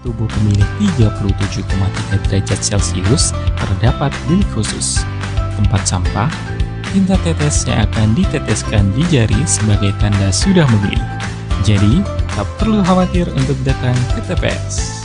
tubuh pemilih 37,3 derajat Celcius terdapat bilik khusus, tempat sampah, tinta tetes yang akan diteteskan di jari sebagai tanda sudah memilih. Jadi, tak perlu khawatir untuk datang ke TPS.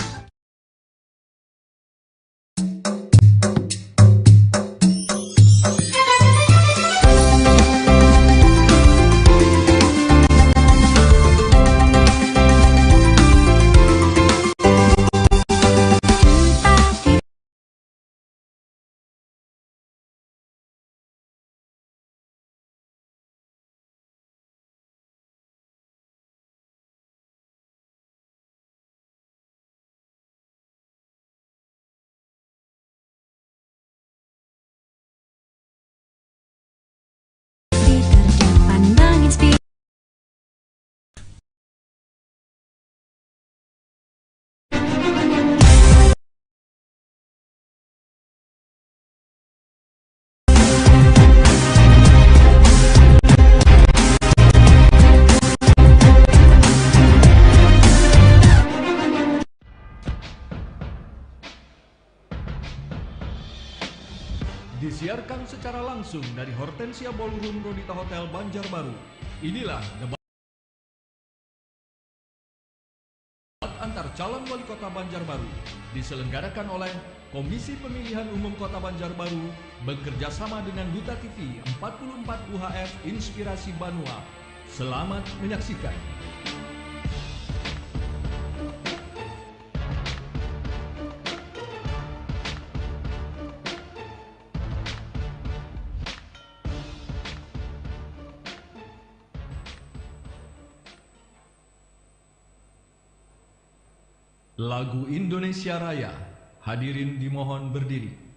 Disiarkan secara langsung dari Hortensia Ballroom Rodita Hotel Banjarbaru. Inilah debat antar calon wali kota Banjarbaru, diselenggarakan oleh Komisi Pemilihan Umum Kota Banjarbaru bekerjasama dengan Duta TV 44 UHF Inspirasi Banua. Selamat menyaksikan. Lagu Indonesia Raya, hadirin dimohon berdiri.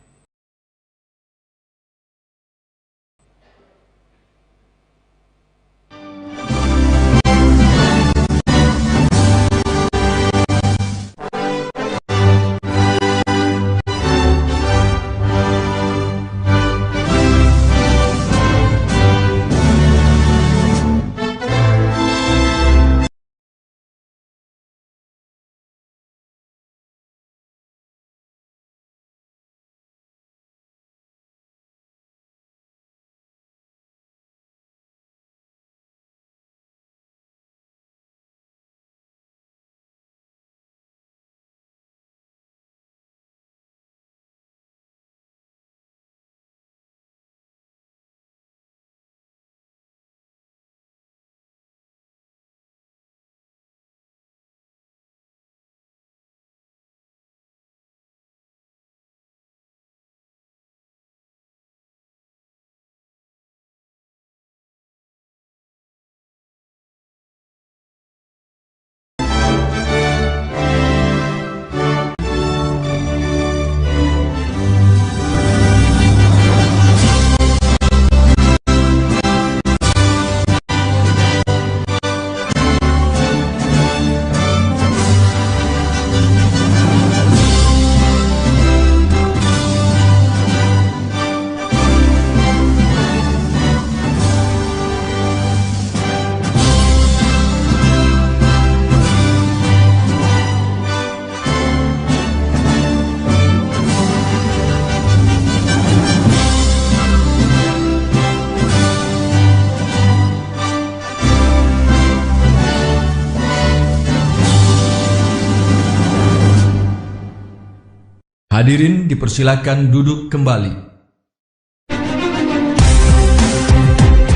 Hadirin dipersilakan duduk kembali.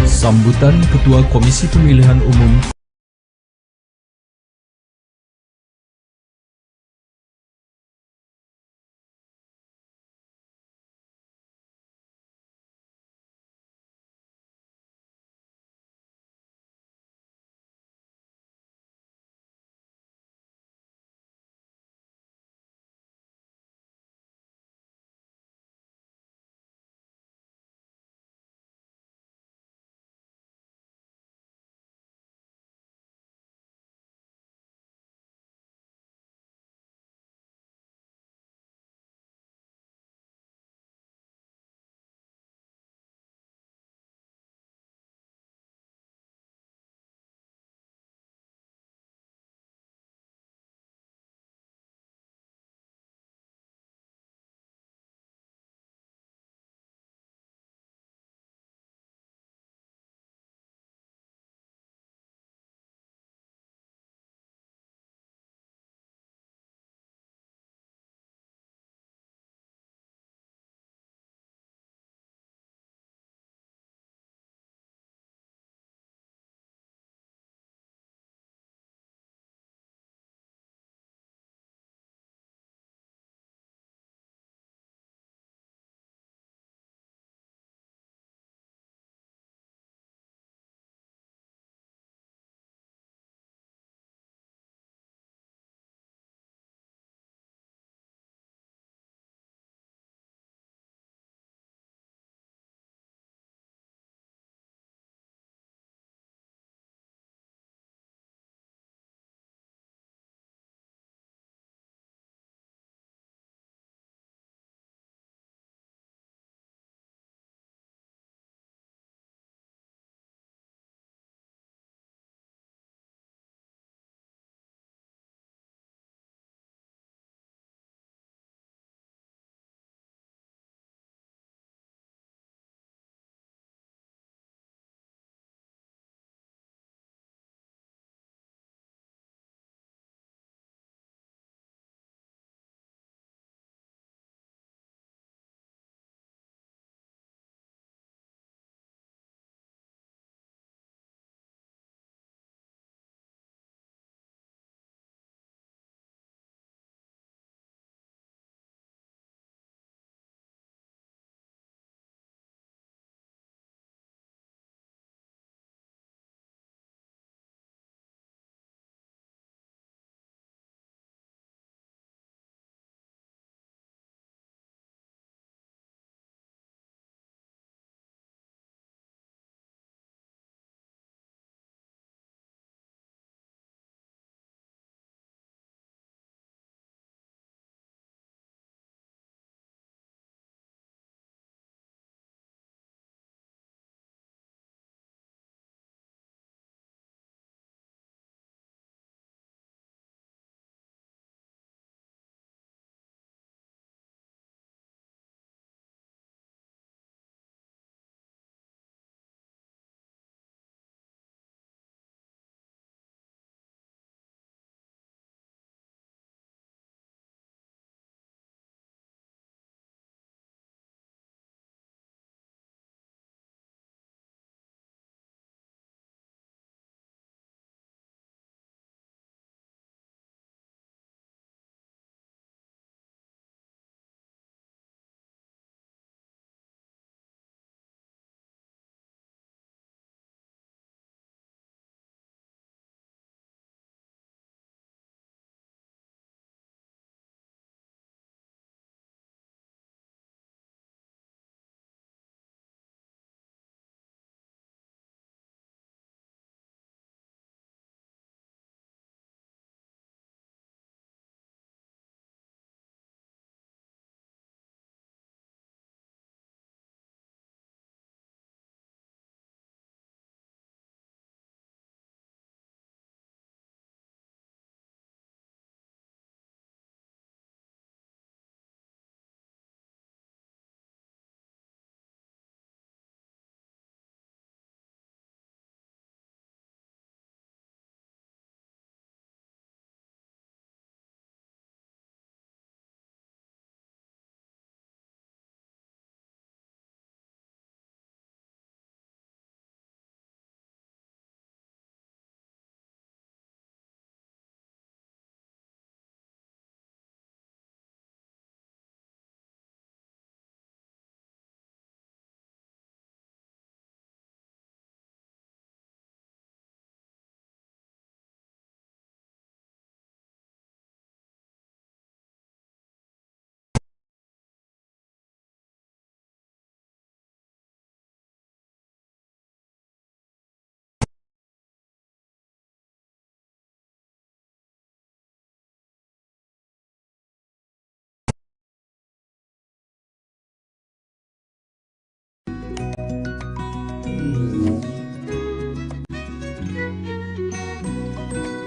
Sambutan Ketua Komisi Pemilihan Umum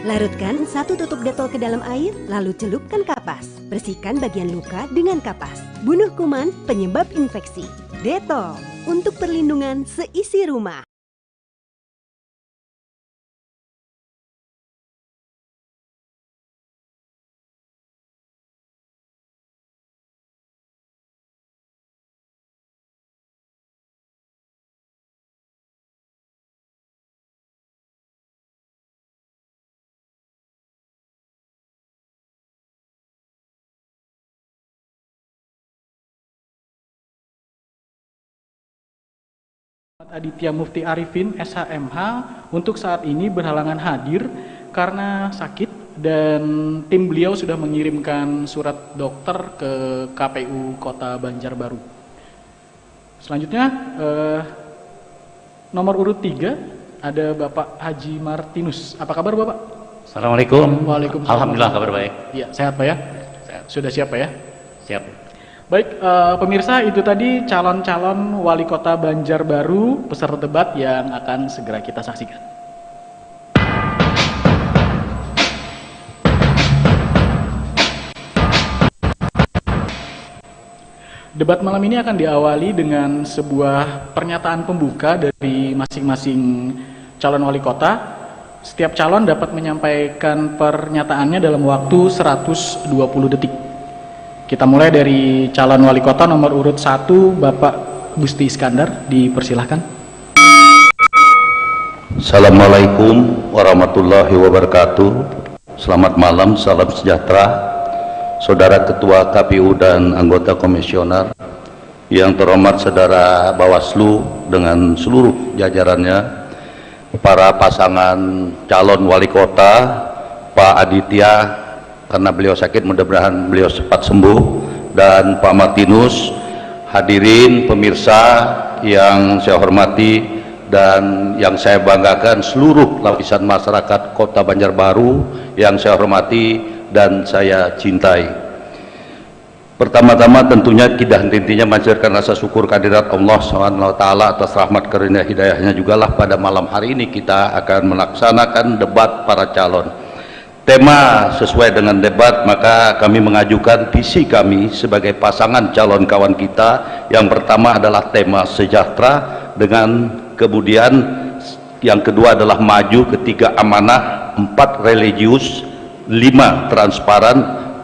Larutkan 1 tutup detol ke dalam air, lalu celupkan kapas. Bersihkan bagian luka dengan kapas. Bunuh kuman penyebab infeksi. Detol, untuk perlindungan seisi rumah. Aditya Mufti Arifin, SHMH, untuk saat ini berhalangan hadir karena sakit dan tim beliau sudah mengirimkan surat dokter ke KPU Kota Banjarbaru. Selanjutnya, nomor urut 3 ada Bapak Haji Martinus. Apa kabar Bapak? Assalamualaikum. Waalaikumsalam. Alhamdulillah kabar baik. Ya, sehat Pak ya? Sehat. Sudah siap Pak ya? Siap. Baik, pemirsa, itu tadi calon-calon wali kota Banjarbaru peserta debat yang akan segera kita saksikan. Debat malam ini akan diawali dengan sebuah pernyataan pembuka dari masing-masing calon wali kota. Setiap calon dapat menyampaikan pernyataannya dalam waktu 120 detik. Kita mulai dari calon wali kota nomor urut 1, Bapak Gusti Iskandar, dipersilahkan. Assalamualaikum warahmatullahi wabarakatuh. Selamat malam, salam sejahtera. Saudara Ketua KPU dan anggota komisioner, yang terhormat Saudara Bawaslu dengan seluruh jajarannya, para pasangan calon wali kota, Pak Aditya, karena beliau sakit, mudah-mudahan beliau cepat sembuh, dan Pak Martinus, hadirin pemirsa yang saya hormati dan yang saya banggakan, seluruh lapisan masyarakat Kota Banjarbaru yang saya hormati dan saya cintai. Pertama-tama tentunya tidak henti-hentinya memanjatkan rasa syukur kehadirat Allah SWT atas rahmat karunia hidayahnya jugalah pada malam hari ini kita akan melaksanakan debat para calon. Tema sesuai dengan debat, maka kami mengajukan visi kami sebagai pasangan calon kawan kita. Yang pertama adalah tema sejahtera, dengan kemudian yang kedua adalah maju, ketiga amanah, 4 religius, 5 transparan,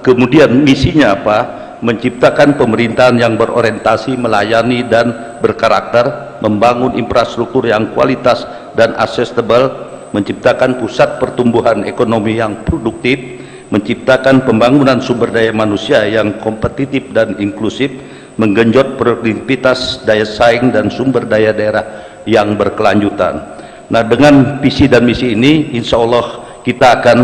kemudian misinya apa? Menciptakan pemerintahan yang berorientasi melayani dan berkarakter, membangun infrastruktur yang kualitas dan accessible, menciptakan pusat pertumbuhan ekonomi yang produktif, menciptakan pembangunan sumber daya manusia yang kompetitif dan inklusif, menggenjot produktivitas daya saing dan sumber daya daerah yang berkelanjutan. Nah, dengan visi dan misi ini, insya Allah kita akan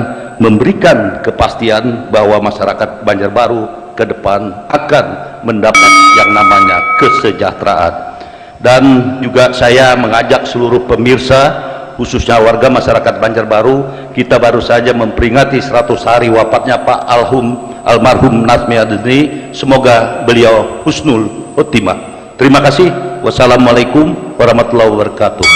memberikan kepastian bahwa masyarakat Banjarbaru ke depan akan mendapat yang namanya kesejahteraan. Dan juga saya mengajak seluruh pemirsa, khususnya warga masyarakat Banjarbaru, kita baru saja memperingati 100 hari wafatnya Pak almarhum Nazmi Adni. Semoga beliau husnul khotimah. Terima kasih. Wassalamualaikum warahmatullahi wabarakatuh.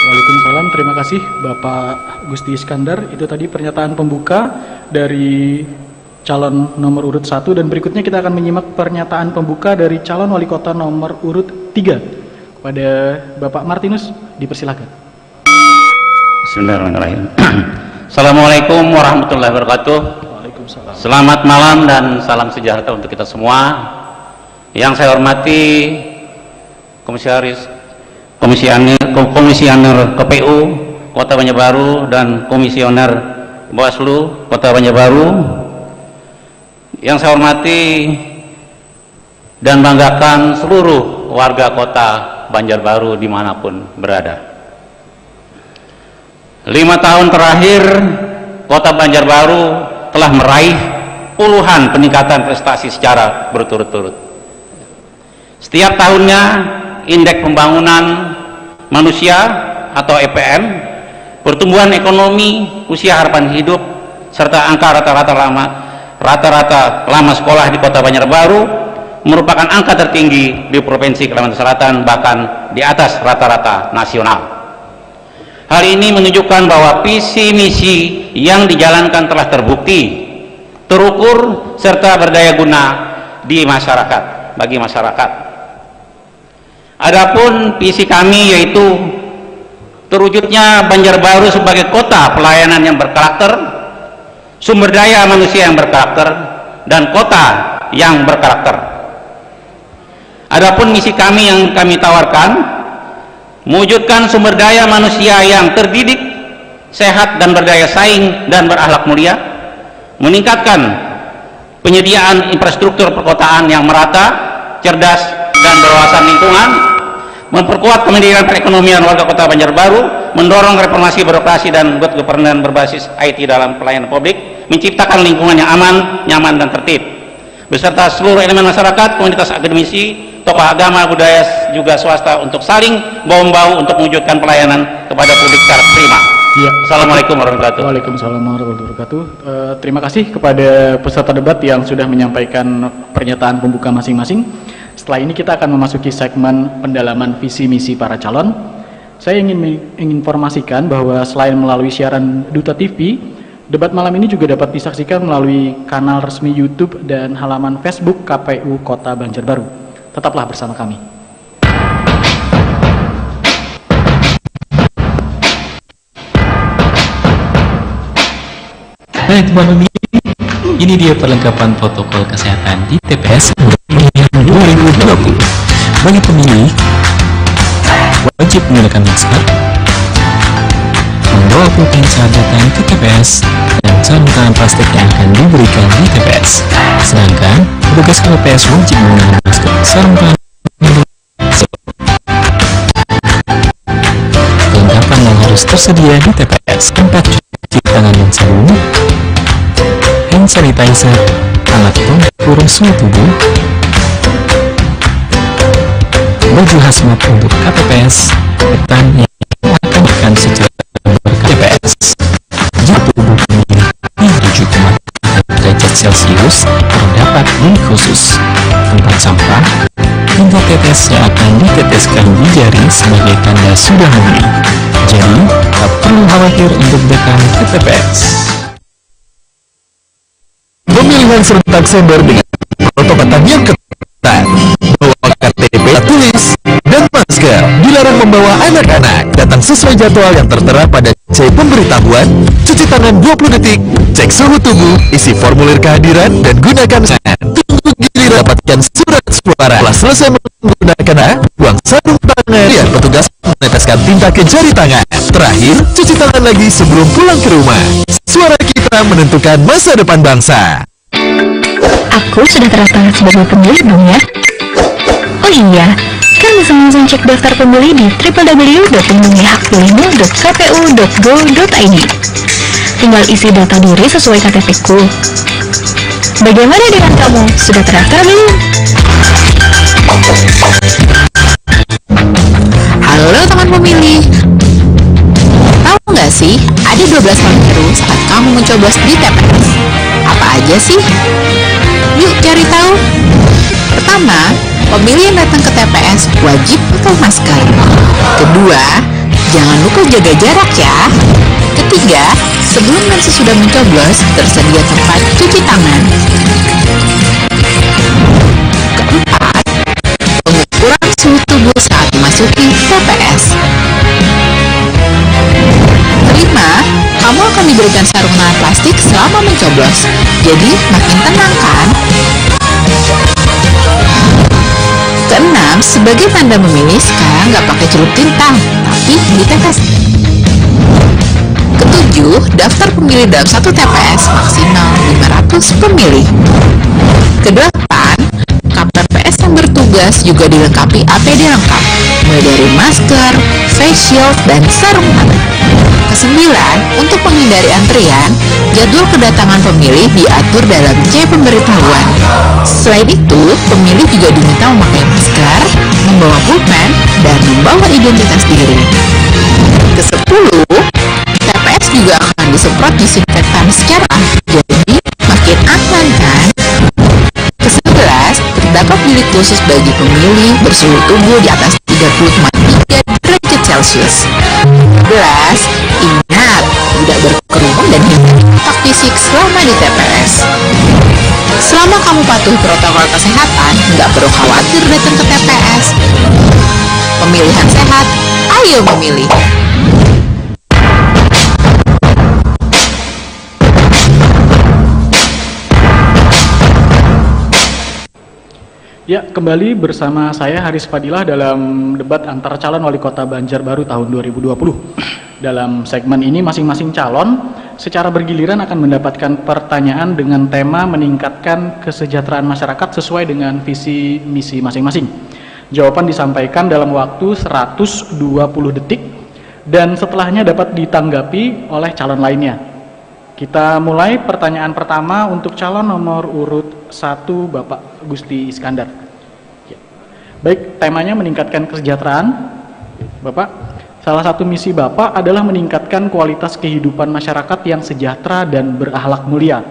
Waalaikumsalam. Terima kasih Bapak Gusti Iskandar. Itu tadi pernyataan pembuka dari calon nomor urut 1, dan berikutnya kita akan menyimak pernyataan pembuka dari calon wali kota nomor urut 3. Kepada Bapak Martinus, dipersilakan. Bismillahirrahmanirrahim. Assalamualaikum warahmatullahi wabarakatuh. Waalaikumsalam. Selamat malam dan salam sejahtera untuk kita semua. Yang saya hormati komisioner KPU Kota Banjarbaru dan komisioner Bawaslu Kota Banjarbaru. Yang saya hormati dan banggakan seluruh warga Kota Banjarbaru dimanapun berada. 5 tahun terakhir Kota Banjarbaru telah meraih puluhan peningkatan prestasi secara berturut-turut. Setiap tahunnya indeks pembangunan manusia atau EPM, pertumbuhan ekonomi, usia harapan hidup, serta angka rata-rata lama sekolah di Kota Banjarbaru merupakan angka tertinggi di Provinsi Kalimantan Selatan, bahkan di atas rata-rata nasional. Hal ini menunjukkan bahwa visi misi yang dijalankan telah terbukti, terukur, serta berdaya guna di masyarakat, bagi masyarakat. Adapun visi kami yaitu terwujudnya Banjarbaru sebagai kota pelayanan yang berkarakter, sumber daya manusia yang berkarakter, dan kota yang berkarakter. Adapun misi kami yang kami tawarkan, mewujudkan sumber daya manusia yang terdidik, sehat dan berdaya saing dan berakhlak mulia, meningkatkan penyediaan infrastruktur perkotaan yang merata, cerdas dan berwawasan lingkungan, memperkuat kemandirian perekonomian warga Kota Banjarbaru, mendorong reformasi birokrasi dan good governance berbasis IT dalam pelayanan publik, menciptakan lingkungan yang aman, nyaman dan tertib, beserta seluruh elemen masyarakat, komunitas akademisi, tokoh agama, budaya, juga swasta untuk saling bahu-membahu untuk mewujudkan pelayanan kepada publik secara prima. Ya. Assalamualaikum warahmatullahi wabarakatuh. Waalaikumsalam warahmatullahi wabarakatuh. Terima kasih kepada peserta debat yang sudah menyampaikan pernyataan pembuka masing-masing. Setelah ini kita akan memasuki segmen pendalaman visi misi para calon. Saya ingin menginformasikan bahwa selain melalui siaran Duta TV, debat malam ini juga dapat disaksikan melalui kanal resmi YouTube dan halaman Facebook KPU Kota Banjarbaru. Tetaplah bersama kami. Baik teman-teman, ini dia perlengkapan protokol kesehatan di TPS 2020. Bagi pemilih, wajib menggunakan masker, membawa pulpen saat datang ke TPS, dan sarung tangan plastik yang akan diberikan di TPS. Sedangkan petugas KPPS wajib menggunakan masker, sarung tangan. Perlengkapan yang harus tersedia di TPS: tempat cuci tangan dan sabun, hand sanitizer, alat pengukur suhu tubuh, baju hazmat untuk KPPS, ketan yang akan diberikan secara TPS. Jika tubuh pemilih di 7,4 derajat Celcius, terdapat bilik khusus, tempat sampah, hingga tetes yang akan diteteskan di jari sebagai tanda sudah memilih. Jadi, tak perlu khawatir untuk datang ke TPS. Pemilihan serentak Sember dengan protokol yang ketat. Bawa KTP tulis dan masker. Dilarang membawa anak-anak. Datang sesuai jadwal yang tertera pada C pemberitahuan. Cuci tangan 20 detik. Cek suhu tubuh. Isi formulir kehadiran dan gunakan tunggu giliran dapatkan surat suara. Setelah selesai menggunakan buang sarung tangan. Lihat petugas meneteskan tinta ke jari tangan. Terakhir, cuci tangan lagi sebelum pulang ke rumah. Suara kita menentukan masa depan bangsa. Aku sudah terdaftar sebagai pemilih belum ya? Oh iya, kan bisa langsung cek daftar pemilih di www.pemilihakkpilihmu.kpu.go.id. Tinggal isi data diri sesuai KTP-ku. Bagaimana dengan kamu? Sudah terdaftar belum? Halo teman pemilih. Tahu nggak sih, ada 12 hal baru saat kamu mencoblos di TPS. Apa aja sih? Yuk cari tahu. Pertama, pemilih yang datang ke TPS wajib pakai masker. Kedua, jangan lupa jaga jarak ya. Ketiga, sebelum dan sesudah mencoblos, tersedia tempat cuci tangan. Keempat, pengukuran suhu tubuh saat memasuki TPS. Kelima, kamu akan diberikan sarung tangan plastik selama mencoblos. Jadi, makin tenang kan? Keenam, sebagai tanda memilih, sekarang nggak pakai celup tinta, tapi ditetes. Ketujuh, daftar pemilih dalam satu TPS maksimal 500 pemilih. Kedelapan, KPPS yang bertugas juga dilengkapi APD lengkap, mulai dari masker, face shield, dan sarung tangan. Kesembilan, untuk menghindari antrian, jadwal kedatangan pemilih diatur dalam C pemberitahuan. Selain itu, pemilih juga diminta memakai masker, membawa pulpen, dan membawa identitas diri. Kesepuluh, TPS juga akan disemprot disinfektan secara jadi makin aman kan? Ke-11, terdapat bilik khusus bagi pemilih bersuhu tubuh di atas 30,3 derajat Celcius. 11. Ingat, tidak berkerumun dan hindari kontak fisik selama di TPS. Selama kamu patuh protokol kesehatan, nggak perlu khawatir datang ke TPS. Pemilihan sehat, ayo memilih. Ya, kembali bersama saya Haris Fadilah dalam debat antar calon wali kota Banjarbaru tahun 2020. Dalam segmen ini masing-masing calon secara bergiliran akan mendapatkan pertanyaan dengan tema meningkatkan kesejahteraan masyarakat sesuai dengan visi misi masing-masing. Jawaban disampaikan dalam waktu 120 detik dan setelahnya dapat ditanggapi oleh calon lainnya. Kita mulai pertanyaan pertama untuk calon nomor urut 1 Bapak Gusti Iskandar. Ya. Baik, temanya meningkatkan kesejahteraan. Bapak, salah satu misi Bapak adalah meningkatkan kualitas kehidupan masyarakat yang sejahtera dan berakhlak mulia.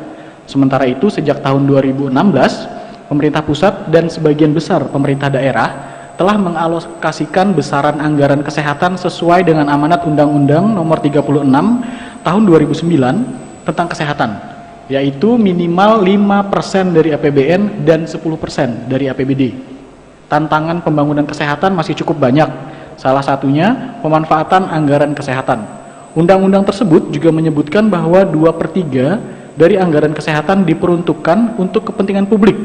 Sementara itu, sejak tahun 2016, pemerintah pusat dan sebagian besar pemerintah daerah telah mengalokasikan besaran anggaran kesehatan sesuai dengan amanat Undang-Undang Nomor 36 Tahun 2009 tentang kesehatan, yaitu minimal 5% dari APBN dan 10% dari APBD. Tantangan pembangunan kesehatan masih cukup banyak, salah satunya pemanfaatan anggaran kesehatan. Undang-undang tersebut juga menyebutkan bahwa 2/3 dari anggaran kesehatan diperuntukkan untuk kepentingan publik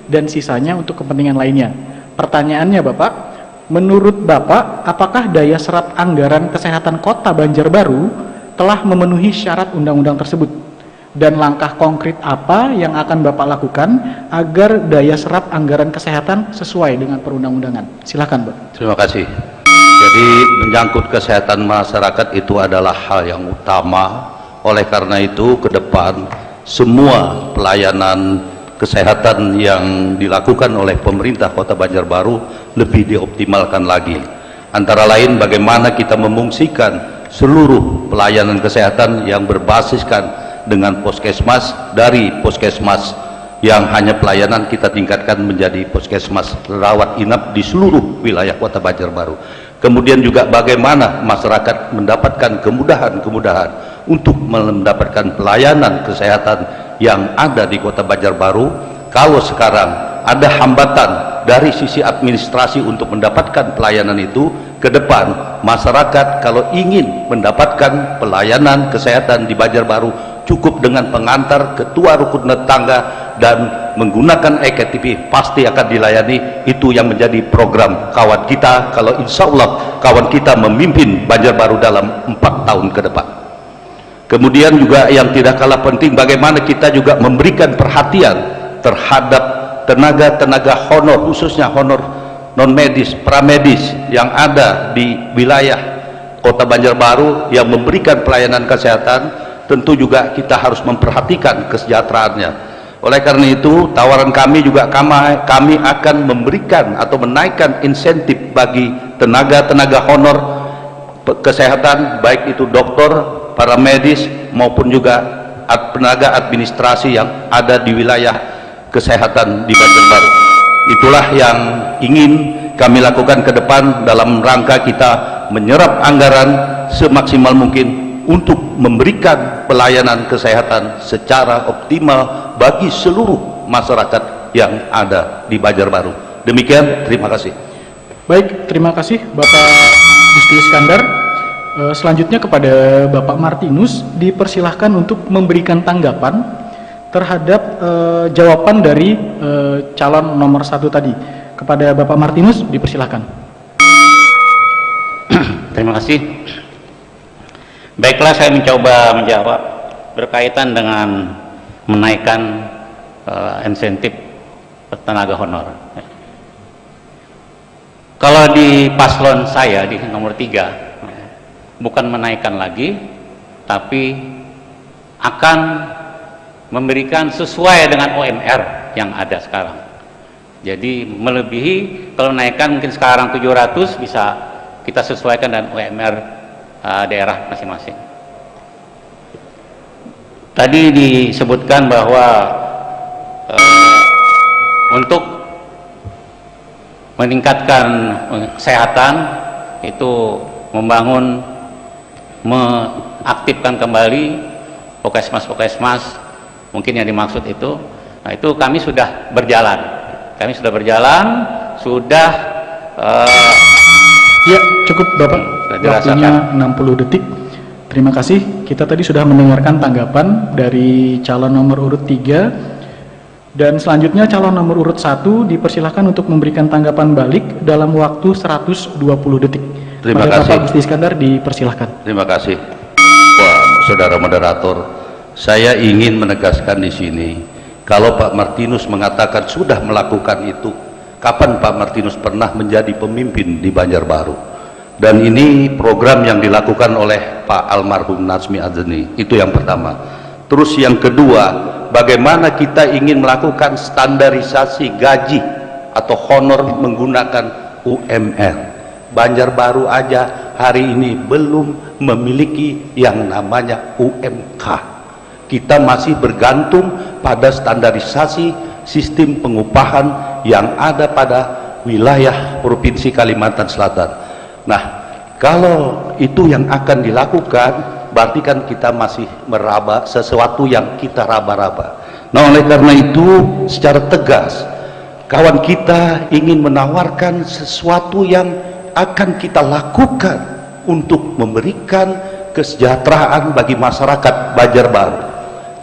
dan sisanya untuk kepentingan lainnya. Pertanyaannya Bapak, menurut Bapak, apakah daya serap anggaran kesehatan kota Banjarbaru telah memenuhi syarat undang-undang tersebut? Dan langkah konkret apa yang akan Bapak lakukan agar daya serap anggaran kesehatan sesuai dengan perundang-undangan? Silakan, Pak. Terima kasih. Jadi menyangkut kesehatan masyarakat itu adalah hal yang utama. Oleh karena itu ke depan semua pelayanan kesehatan yang dilakukan oleh pemerintah Kota Banjarbaru lebih dioptimalkan lagi. Antara lain bagaimana kita memungsikan seluruh pelayanan kesehatan yang berbasiskan dengan puskesmas, dari puskesmas yang hanya pelayanan kita tingkatkan menjadi puskesmas rawat inap di seluruh wilayah Kota Banjarbaru. Kemudian juga bagaimana masyarakat mendapatkan kemudahan-kemudahan untuk mendapatkan pelayanan kesehatan yang ada di Kota Banjarbaru. Kalau sekarang ada hambatan dari sisi administrasi untuk mendapatkan pelayanan itu, ke depan masyarakat kalau ingin mendapatkan pelayanan kesehatan di Banjarbaru cukup dengan pengantar ketua rukun tetangga dan menggunakan eKTP pasti akan dilayani. Itu yang menjadi program kawan kita kalau insya Allah kawan kita memimpin Banjarbaru dalam 4 tahun ke depan. Kemudian juga yang tidak kalah penting, bagaimana kita juga memberikan perhatian terhadap tenaga-tenaga honor, khususnya honor non-medis, pramedis yang ada di wilayah Kota Banjarbaru yang memberikan pelayanan kesehatan. Tentu juga kita harus memperhatikan kesejahteraannya. Oleh karena itu tawaran kami juga kami akan memberikan atau menaikkan insentif bagi tenaga-tenaga honor kesehatan, baik itu dokter, para medis maupun juga tenaga administrasi yang ada di wilayah kesehatan di Banjarbaru. Itulah yang ingin kami lakukan ke depan dalam rangka kita menyerap anggaran semaksimal mungkin untuk memberikan pelayanan kesehatan secara optimal bagi seluruh masyarakat yang ada di Banjarbaru. Demikian, terima kasih. Baik, terima kasih Bapak Gusti Iskandar. Selanjutnya kepada Bapak Martinus dipersilahkan untuk memberikan tanggapan terhadap jawaban dari calon nomor 1 tadi. Kepada Bapak Martinus dipersilahkan. Terima kasih. Baiklah, saya mencoba menjawab berkaitan dengan menaikkan insentif tenaga honor. Kalau di paslon saya di nomor 3 bukan menaikkan lagi, tapi akan memberikan sesuai dengan OMR yang ada sekarang. Jadi melebihi, kalau naikkan mungkin sekarang 700 bisa kita sesuaikan dengan OMR daerah masing-masing. Tadi disebutkan bahwa untuk meningkatkan kesehatan itu membangun, mengaktifkan kembali Pokesmas, mungkin yang dimaksud itu. Nah, itu kami sudah berjalan. Ya, cukup Bapak. Waktunya 60 detik. Terima kasih. Kita tadi sudah mendengarkan tanggapan dari calon nomor urut 3. Dan selanjutnya calon nomor urut 1 dipersilahkan untuk memberikan tanggapan balik dalam waktu 120 detik. Terima kasih. Bapak Gusti Iskandar dipersilahkan. Terima kasih. Wah, saudara moderator, saya ingin menegaskan di sini, kalau Pak Martinus mengatakan sudah melakukan itu, kapan Pak Martinus pernah menjadi pemimpin di Banjarbaru? Dan ini program yang dilakukan oleh Pak almarhum Nazmi Azani. Itu yang pertama. Terus yang kedua, bagaimana kita ingin melakukan standarisasi gaji atau honor menggunakan UMR. Banjarbaru aja hari ini belum memiliki yang namanya UMK. Kita masih bergantung pada standarisasi sistem pengupahan yang ada pada wilayah Provinsi Kalimantan Selatan. Nah, kalau itu yang akan dilakukan, berarti kan kita masih meraba sesuatu yang kita raba-raba. Nah, oleh karena itu secara tegas kawan kita ingin menawarkan sesuatu yang akan kita lakukan untuk memberikan kesejahteraan bagi masyarakat Banjarbaru.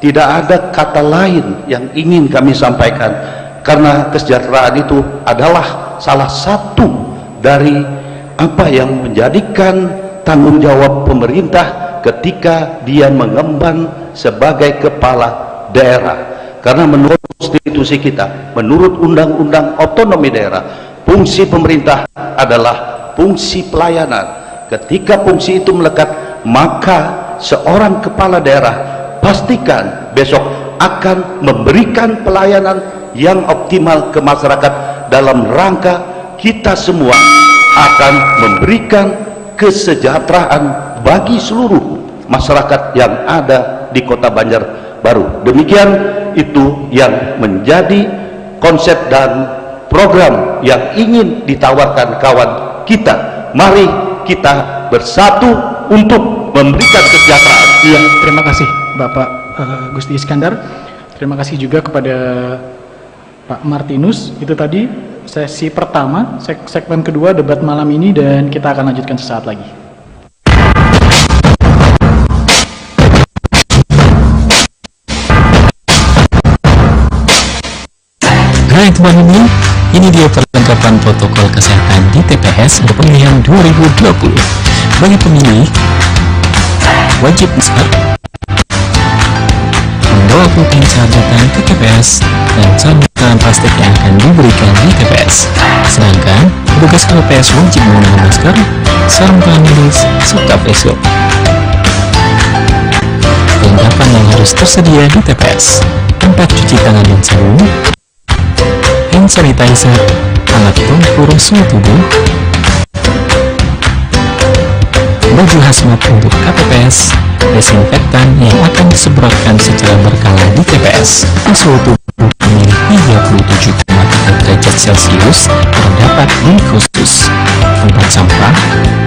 Tidak ada kata lain yang ingin kami sampaikan, karena kesejahteraan itu adalah salah satu dari apa yang menjadikan tanggung jawab pemerintah ketika dia mengemban sebagai kepala daerah. Karena menurut konstitusi kita, menurut undang-undang otonomi daerah, fungsi pemerintah adalah fungsi pelayanan. Ketika fungsi itu melekat, maka seorang kepala daerah pastikan besok akan memberikan pelayanan yang optimal ke masyarakat dalam rangka kita semua akan memberikan kesejahteraan bagi seluruh masyarakat yang ada di Kota Banjarbaru. Demikian itu yang menjadi konsep dan program yang ingin ditawarkan kawan kita. Mari kita bersatu untuk memberikan kesejahteraan. Iya, terima kasih Bapak Gusti Iskandar. Terima kasih juga kepada Pak Martinus. Itu tadi sesi pertama, segmen kedua debat malam ini, dan kita akan lanjutkan sesaat lagi. Hai teman-teman, ini dia perlengkapan protokol kesehatan di TPS untuk pemilihan 2020. Bagi pemilih, wajib membawa pulpen catatan ke TPS dan catatan plastik yang akan diberikan di TPS. Sedangkan petugas KPPS wajib menggunakan masker, sarung tangan medis, serta face shield. Perlengkapan yang harus tersedia di TPS: tempat cuci tangan dan sabun, hand sanitizer, alat pengukur suhu tubuh, baju hazmat untuk KPPS, desinfektan yang akan disemprotkan secara berkala di TPS, suhu tubuh pemilih 37,3 derajat Celcius terdapat di khusus, tempat sampah,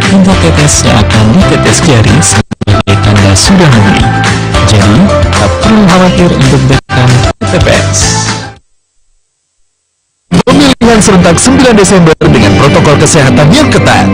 hingga tetes yang akan ditetes jari sebagai tanda sudah memilih. Jadi, tak perlu khawatir untuk datang ke TPS. Pemilihan serentak 9 Desember dengan protokol kesehatan yang ketat.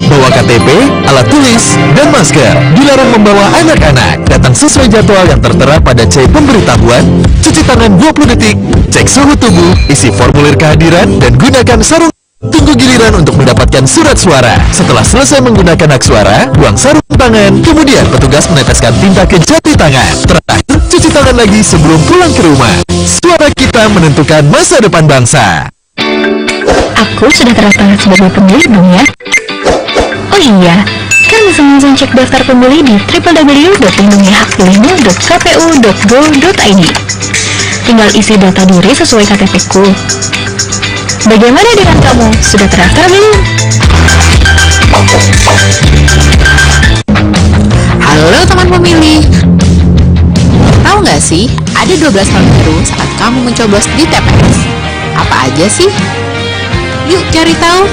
Bawa KTP, alat tulis, dan masker. Dilarang membawa anak-anak. Datang sesuai jadwal yang tertera pada C pemberitahuan. Cuci tangan 20 detik, cek suhu tubuh, isi formulir kehadiran, dan gunakan sarung. Tunggu giliran untuk mendapatkan surat suara. Setelah selesai menggunakan hak suara, buang sarung tangan. Kemudian petugas meneteskan tinta ke jati tangan. Terakhir, cuci tangan lagi sebelum pulang ke rumah. Suara kita menentukan masa depan bangsa. Aku sudah terdaftar sebagai pemilih belum ya? Oh iya, kan bisa langsung cek daftar pemilih di www.lindungihakpilihmu.kpu.go.id. Tinggal isi data diri sesuai KTP-ku. Bagaimana dengan kamu? Sudah terdaftar belum? Halo teman pemilih. Tahu nggak sih, ada 12 hal baru saat kamu mencoblos di TPS. Apa aja sih? Yuk cari tahu.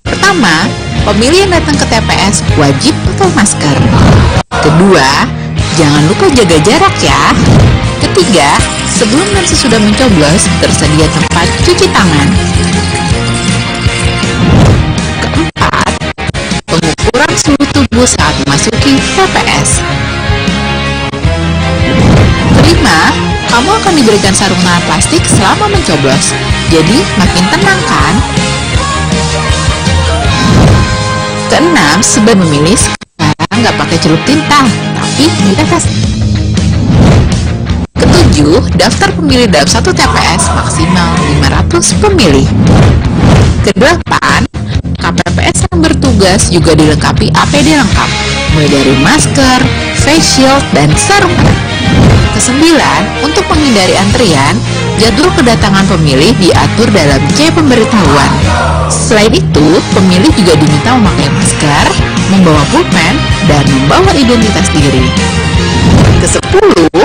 Pertama, pemilih yang datang ke TPS wajib pakai masker. Kedua, jangan lupa jaga jarak ya. Ketiga, sebelum dan sesudah mencoblos, tersedia tempat cuci tangan. Keempat, pengukuran suhu tubuh saat memasuki TPS. Kelima, kamu akan diberikan sarung tangan plastik selama mencoblos. Jadi, makin tenang kan? Keenam, sebelum memilih, sekarang nggak pakai celup tinta, tapi ditetes. Ketujuh, daftar pemilih dalam satu TPS maksimal 500 pemilih. Kedelapan, KPPS yang bertugas juga dilengkapi APD lengkap, mulai dari masker, face shield, dan sarung tangan. Kesembilan, untuk menghindari antrian, jadwal kedatangan pemilih diatur dalam C pemberitahuan. Selain itu, pemilih juga diminta memakai masker, membawa pulpen, dan membawa identitas diri. Kesepuluh,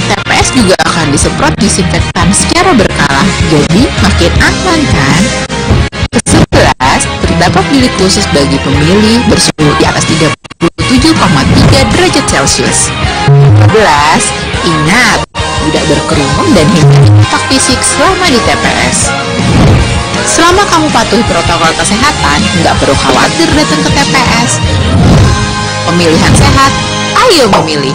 TPS juga akan disemprot disinfektan secara berkala, jadi makin aman kan? Ke-11, terdapat bilik khusus bagi pemilih bersuhu di atas 37,3 derajat Celcius. 12, ingat, tidak berkerumun dan hindari kontak fisik selama di TPS. Selama kamu patuhi protokol kesehatan, nggak perlu khawatir datang ke TPS. Pemilihan sehat, ayo memilih.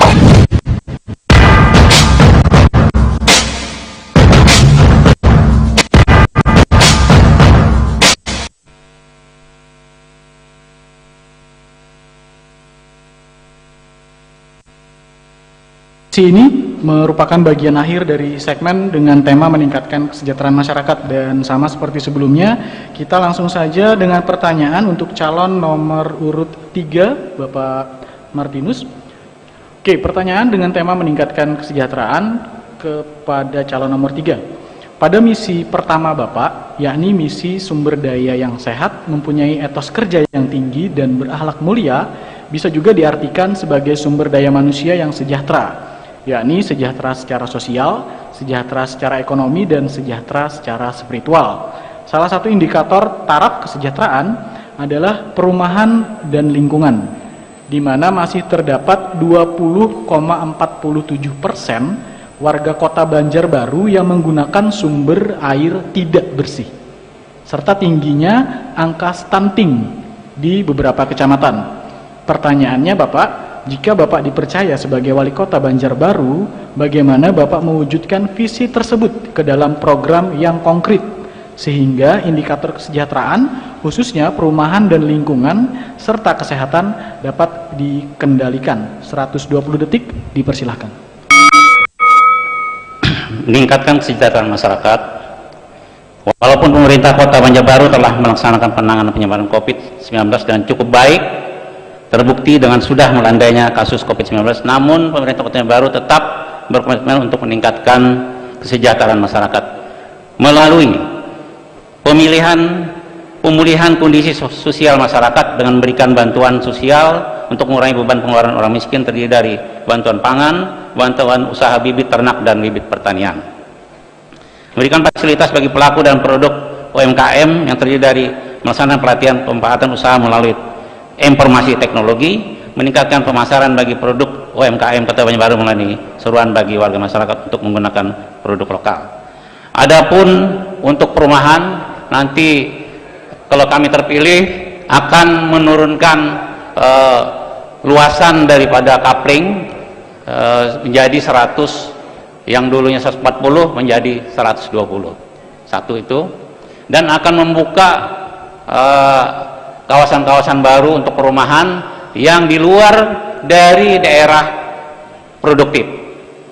Ini merupakan bagian akhir dari segmen dengan tema meningkatkan kesejahteraan masyarakat, dan sama seperti sebelumnya kita langsung saja dengan pertanyaan untuk calon nomor urut 3 Bapak Martinus. Oke, pertanyaan dengan tema meningkatkan kesejahteraan kepada calon nomor 3. Pada misi pertama Bapak, yakni misi sumber daya yang sehat, mempunyai etos kerja yang tinggi dan berakhlak mulia, bisa juga diartikan sebagai sumber daya manusia yang sejahtera, yakni sejahtera secara sosial, sejahtera secara ekonomi, dan sejahtera secara spiritual. Salah satu indikator taraf kesejahteraan adalah perumahan dan lingkungan, di mana masih terdapat 20,47% warga kota Banjarbaru yang menggunakan sumber air tidak bersih, serta tingginya angka stunting di beberapa kecamatan. Pertanyaannya Bapak, jika Bapak dipercaya sebagai wali kota Banjarbaru, bagaimana Bapak mewujudkan visi tersebut ke dalam program yang konkret, sehingga indikator kesejahteraan, khususnya perumahan dan lingkungan, serta kesehatan dapat dikendalikan? 120 detik, dipersilahkan. Meningkatkan kesejahteraan masyarakat. Walaupun pemerintah kota Banjarbaru telah melaksanakan penanganan penyebaran COVID-19 dengan cukup baik, terbukti dengan sudah melandainya kasus COVID-19, namun pemerintah kota Banjarbaru tetap berkomitmen untuk meningkatkan kesejahteraan masyarakat melalui pemulihan kondisi sosial masyarakat dengan memberikan bantuan sosial untuk mengurangi beban pengeluaran orang miskin, terdiri dari bantuan pangan, bantuan usaha bibit ternak dan bibit pertanian. Memberikan fasilitas bagi pelaku dan produk UMKM yang terdiri dari melaksanakan pelatihan pemanfaatan usaha melalui informasi teknologi, meningkatkan pemasaran bagi produk UMKM Kota Banjarbaru melalui seruan bagi warga masyarakat untuk menggunakan produk lokal. Adapun untuk perumahan, nanti kalau kami terpilih akan menurunkan luasan daripada kapling menjadi 100, yang dulunya 140 menjadi 120. Satu itu, dan akan membuka kawasan-kawasan baru untuk perumahan yang di luar dari daerah produktif.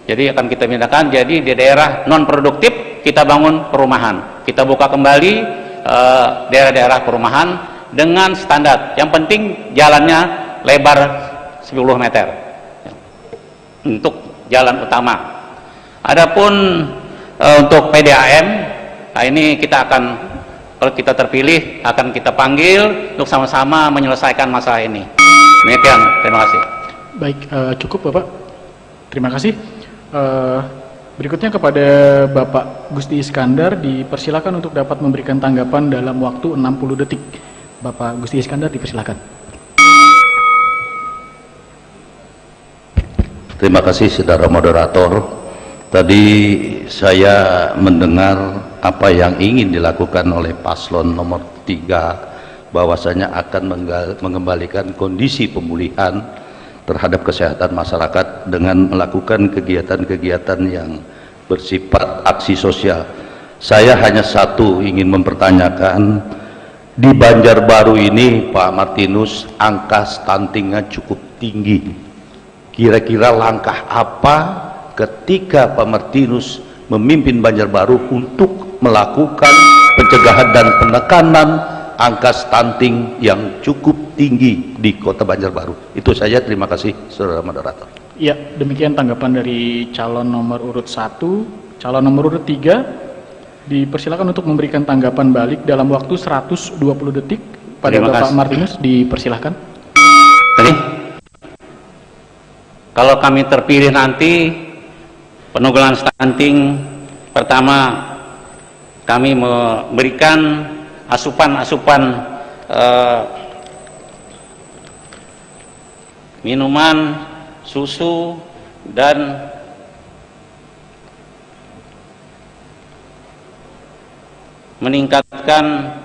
Jadi akan kita pindahkan, jadi di daerah non produktif kita bangun perumahan, kita buka kembali daerah-daerah perumahan dengan standar. Yang penting jalannya lebar 10 meter untuk jalan utama. Adapun untuk PDAM, nah ini kita akan, kalau kita terpilih, akan kita panggil untuk sama-sama menyelesaikan masalah ini. Demikian, terima kasih. Baik, cukup Bapak. Terima kasih. Berikutnya kepada Bapak Gusti Iskandar, dipersilakan untuk dapat memberikan tanggapan dalam waktu 60 detik. Bapak Gusti Iskandar, dipersilakan. Terima kasih saudara moderator. Tadi saya mendengar apa yang ingin dilakukan oleh paslon nomor 3, bahwasanya akan mengembalikan kondisi pemulihan terhadap kesehatan masyarakat dengan melakukan kegiatan-kegiatan yang bersifat aksi sosial. Saya hanya satu ingin mempertanyakan, di Banjarbaru ini Pak Martinus angka stuntingnya cukup tinggi. Kira-kira langkah apa ketika Pak Martinus memimpin Banjarbaru untuk melakukan pencegahan dan penekanan angka stunting yang cukup tinggi di Kota Banjarbaru? Itu saja, terima kasih saudara moderator. Ya, demikian tanggapan dari calon nomor urut 1. Calon nomor urut 3 dipersilakan untuk memberikan tanggapan balik dalam waktu 120 detik pada Bapak Martinus, dipersilakan. Kalau kami terpilih nanti, penanggulangan stunting pertama kami memberikan asupan minuman, susu, dan meningkatkan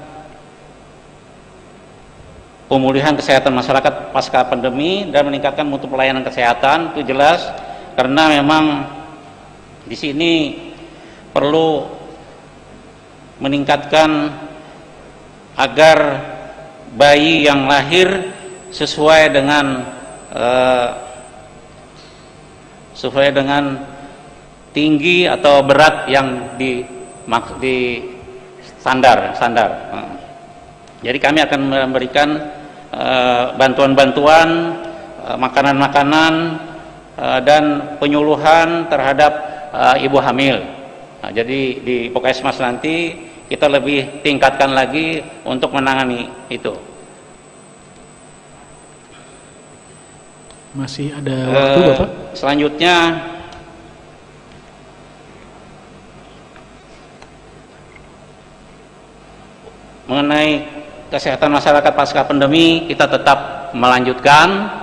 pemulihan kesehatan masyarakat pasca pandemi dan meningkatkan mutu pelayanan kesehatan. Itu jelas, karena memang di sini perlu meningkatkan agar bayi yang lahir sesuai dengan tinggi atau berat yang di standar. Jadi kami akan memberikan bantuan-bantuan, makanan-makanan, dan penyuluhan terhadap ibu hamil. Nah, jadi di Pokesmas nanti kita lebih tingkatkan lagi untuk menangani itu. Masih ada waktu, Bapak? Selanjutnya mengenai kesehatan masyarakat pasca pandemi, kita tetap melanjutkan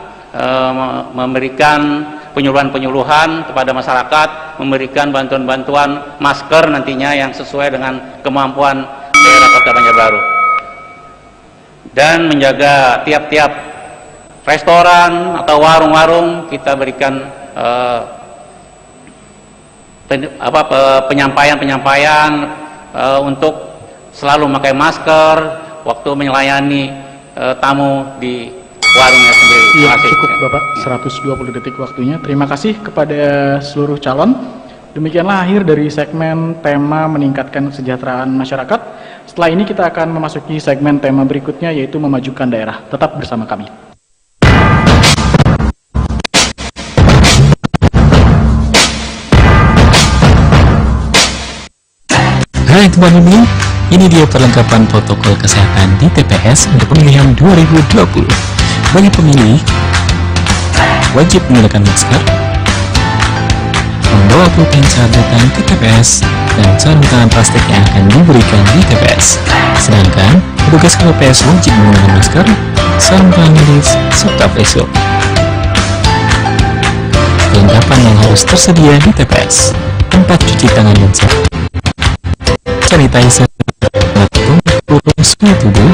memberikan penyuluhan-penyuluhan kepada masyarakat, memberikan bantuan-bantuan masker nantinya yang sesuai dengan kemampuan daerah Kota Banjarbaru, dan menjaga tiap-tiap restoran atau warung-warung kita berikan penyampaian untuk selalu memakai masker waktu melayani tamu di warungnya sendiri. Iya, cukup Bapak, 120 detik waktunya. Terima kasih kepada seluruh calon. Demikianlah akhir dari segmen tema meningkatkan kesejahteraan masyarakat. Setelah ini kita akan memasuki segmen tema berikutnya, yaitu memajukan daerah. Tetap bersama kami. Hai teman-teman, ini dia perlengkapan protokol kesehatan di TPS untuk pemilihan 2020. Bagi pemilih, wajib menggunakan masker, membawa pulpen saat datang ke TPS, dan sarung tangan plastik yang akan diberikan di TPS. Sedangkan petugas KPPS wajib menggunakan masker, sarung tangan medis, serta face shield. Perlengkapan yang harus tersedia di TPS: tempat cuci tangan dan sabun, sanitizer, alat suhu tubuh,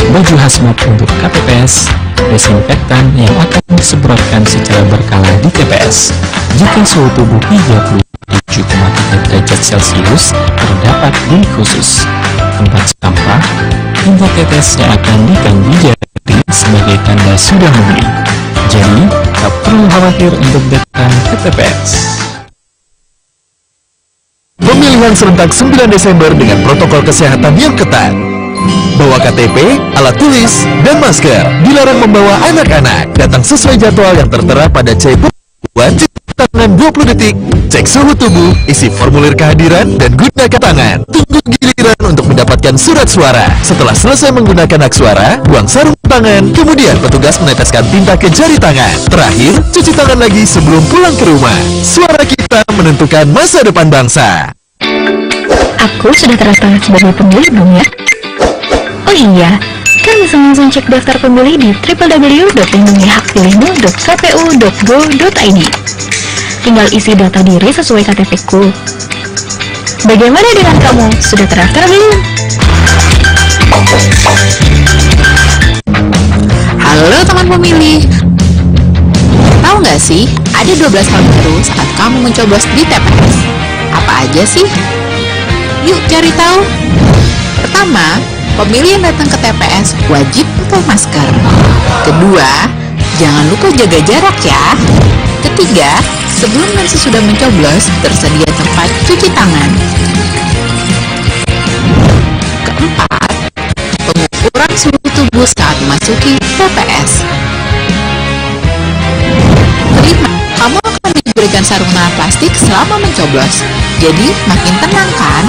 baju hazmat untuk KPPS, desinfektan yang akan disemprotkan secara berkala di TPS. Jika suhu tubuh 37,3 derajat Celcius, terdapat bilik khusus, tempat sampah, hingga tetes yang akan diganti jari sebagai tanda sudah memilih. Jadi, tak perlu khawatir untuk datang ke TPS. Pemilihan serentak 9 Desember dengan protokol kesehatan yang ketat. Bawa KTP, alat tulis, dan masker. Dilarang membawa anak-anak. Datang sesuai jadwal yang tertera pada cek wajib tangan 20 detik. Cek suhu tubuh, isi formulir kehadiran, dan gunakan tangan. Tunggu giliran untuk mendapatkan surat suara. Setelah selesai menggunakan hak suara, buang sarung tangan. Kemudian petugas meneteskan tinta ke jari tangan. Terakhir, cuci tangan lagi sebelum pulang ke rumah. Suara kita menentukan masa depan bangsa. Aku sudah terdaftar sebagai pemilih belum ya? Oh iya, kan bisa langsung cek daftar pemilih di www.lindungihakpilihmu.kpu.go.id. Tinggal isi data diri sesuai KTP-ku. Bagaimana dengan kamu? Sudah terdaftar belum? Halo teman pemilih. Tahu nggak sih, ada 12 hal baru saat kamu mencoblos di TPS. Apa aja sih? Yuk cari tahu. Pertama, pemilih yang datang ke TPS wajib pakai masker. Kedua, jangan lupa jaga jarak ya. Ketiga, sebelum dan sesudah mencoblos, tersedia tempat cuci tangan. Keempat, pengukuran suhu tubuh saat memasuki TPS. Kelima, kamu akan diberikan sarung tangan plastik selama mencoblos. Jadi, makin tenang kan?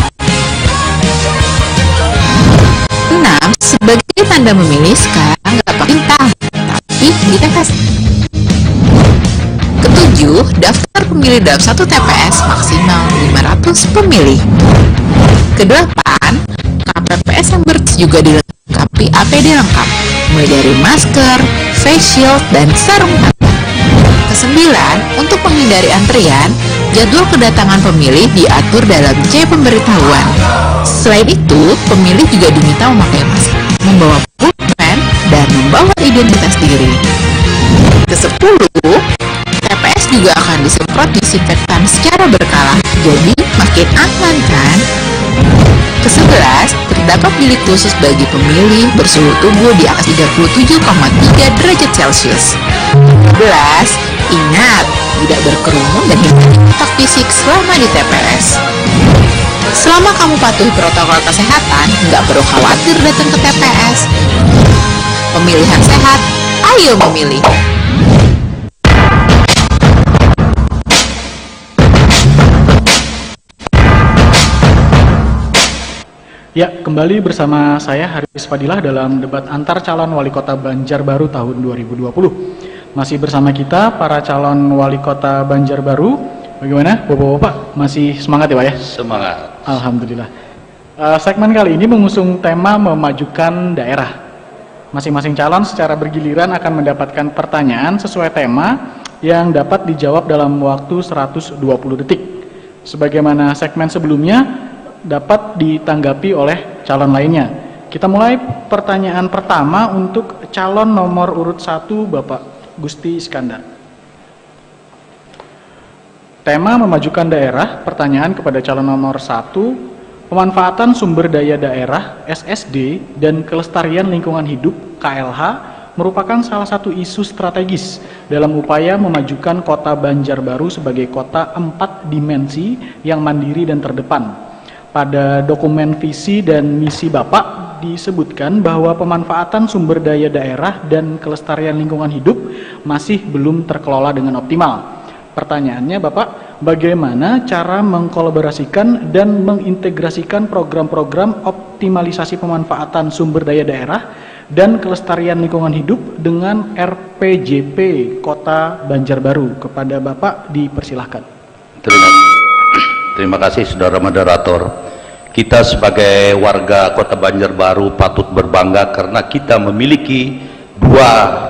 6. Sebagai tanda memilih, sekarang nggak pakai tinta, tapi di TPS. Ketujuh, daftar pemilih dalam satu TPS maksimal 500 pemilih. Kedelapan, KPPS yang juga dilengkapi APD lengkap, mulai dari masker, face shield, dan sarung tangan. Kesembilan, untuk menghindari antrian, jadwal kedatangan pemilih diatur dalam C pemberitahuan. Selain itu, pemilih juga diminta memakai masker, membawa pulpen, dan membawa identitas diri. Kesepuluh, TPS juga akan disemprot disinfektan secara berkala, jadi makin aman kan? Ke-11, terdapat bilik khusus bagi pemilih bersuhu tubuh di atas 37,3 derajat Celcius. 12, ingat, tidak berkerumun dan hindari kontak fisik selama di TPS. Selama kamu patuhi protokol kesehatan, nggak perlu khawatir datang ke TPS. Pemilihan sehat, ayo memilih. Ya, kembali bersama saya Haris Fadilah dalam debat antar calon wali kota Banjarbaru tahun 2020. Masih bersama kita para calon wali kota Banjarbaru. Bagaimana Bapak-bapak? Masih semangat ya Pak ya? Semangat. Alhamdulillah. Segmen kali ini mengusung tema memajukan daerah. Masing-masing calon secara bergiliran akan mendapatkan pertanyaan sesuai tema yang dapat dijawab dalam waktu 120 detik. Sebagaimana segmen sebelumnya, dapat ditanggapi oleh calon lainnya. Kita mulai pertanyaan pertama untuk calon nomor urut 1 Bapak Gusti Iskandar. Tema memajukan daerah, pertanyaan kepada calon nomor 1, pemanfaatan sumber daya daerah SSD dan kelestarian lingkungan hidup KLH merupakan salah satu isu strategis dalam upaya memajukan kota Banjarbaru sebagai kota 4 dimensi yang mandiri dan terdepan. Pada dokumen visi dan misi Bapak disebutkan bahwa pemanfaatan sumber daya daerah dan kelestarian lingkungan hidup masih belum terkelola dengan optimal. Pertanyaannya Bapak, bagaimana cara mengkolaborasikan dan mengintegrasikan program-program optimalisasi pemanfaatan sumber daya daerah dan kelestarian lingkungan hidup dengan RPJP Kota Banjarbaru? Kepada Bapak dipersilahkan. Terima kasih saudara moderator. Kita sebagai warga Kota Banjarbaru patut berbangga karena kita memiliki dua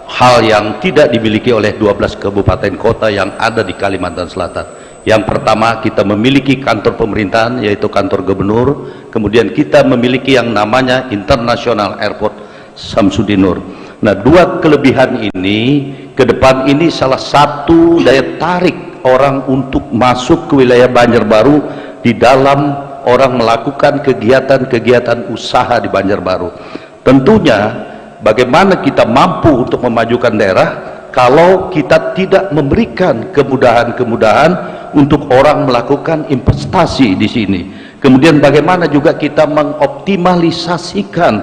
hal yang tidak dimiliki oleh 12 kabupaten kota yang ada di Kalimantan Selatan. Yang pertama, kita memiliki kantor pemerintahan yaitu kantor gubernur. Kemudian kita memiliki yang namanya International Airport Samsudin Nur. Nah, dua kelebihan ini ke depan ini salah satu daya tarik orang untuk masuk ke wilayah Banjarbaru di dalam orang melakukan kegiatan-kegiatan usaha di Banjarbaru. Tentunya bagaimana kita mampu untuk memajukan daerah kalau kita tidak memberikan kemudahan-kemudahan untuk orang melakukan investasi di sini. Kemudian bagaimana juga kita mengoptimalisasikan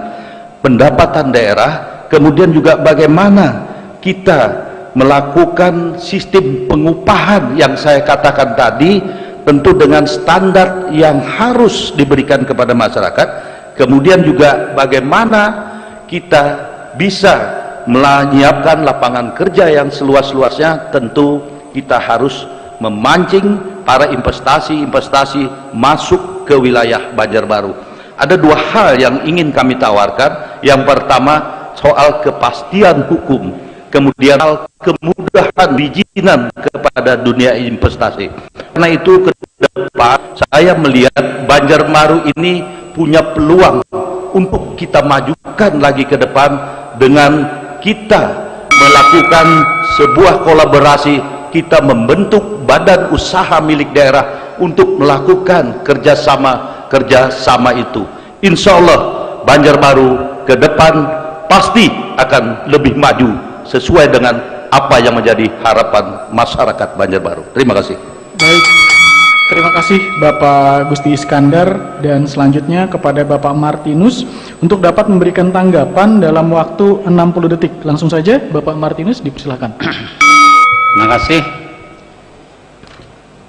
pendapatan daerah, kemudian juga bagaimana kita melakukan sistem pengupahan yang saya katakan tadi, tentu dengan standar yang harus diberikan kepada masyarakat. Kemudian juga bagaimana kita bisa menyiapkan lapangan kerja yang seluas-luasnya, tentu kita harus memancing para investasi masuk ke wilayah Banjarbaru. Ada dua hal yang ingin kami tawarkan. Yang pertama soal kepastian hukum, kemudian soal kemudahan perizinan kepada dunia investasi. Karena itu ke depan saya melihat Banjarbaru ini punya peluang untuk kita majukan lagi ke depan dengan kita melakukan sebuah kolaborasi, kita membentuk badan usaha milik daerah untuk melakukan kerjasama itu. Insya Allah Banjarbaru ke depan pasti akan lebih maju sesuai dengan apa yang menjadi harapan masyarakat Banjarbaru. Terima kasih. Baik, terima kasih Bapak Gusti Iskandar, dan selanjutnya kepada Bapak Martinus untuk dapat memberikan tanggapan dalam waktu 60 detik. Langsung saja Bapak Martinus, dipersilakan. Terima kasih.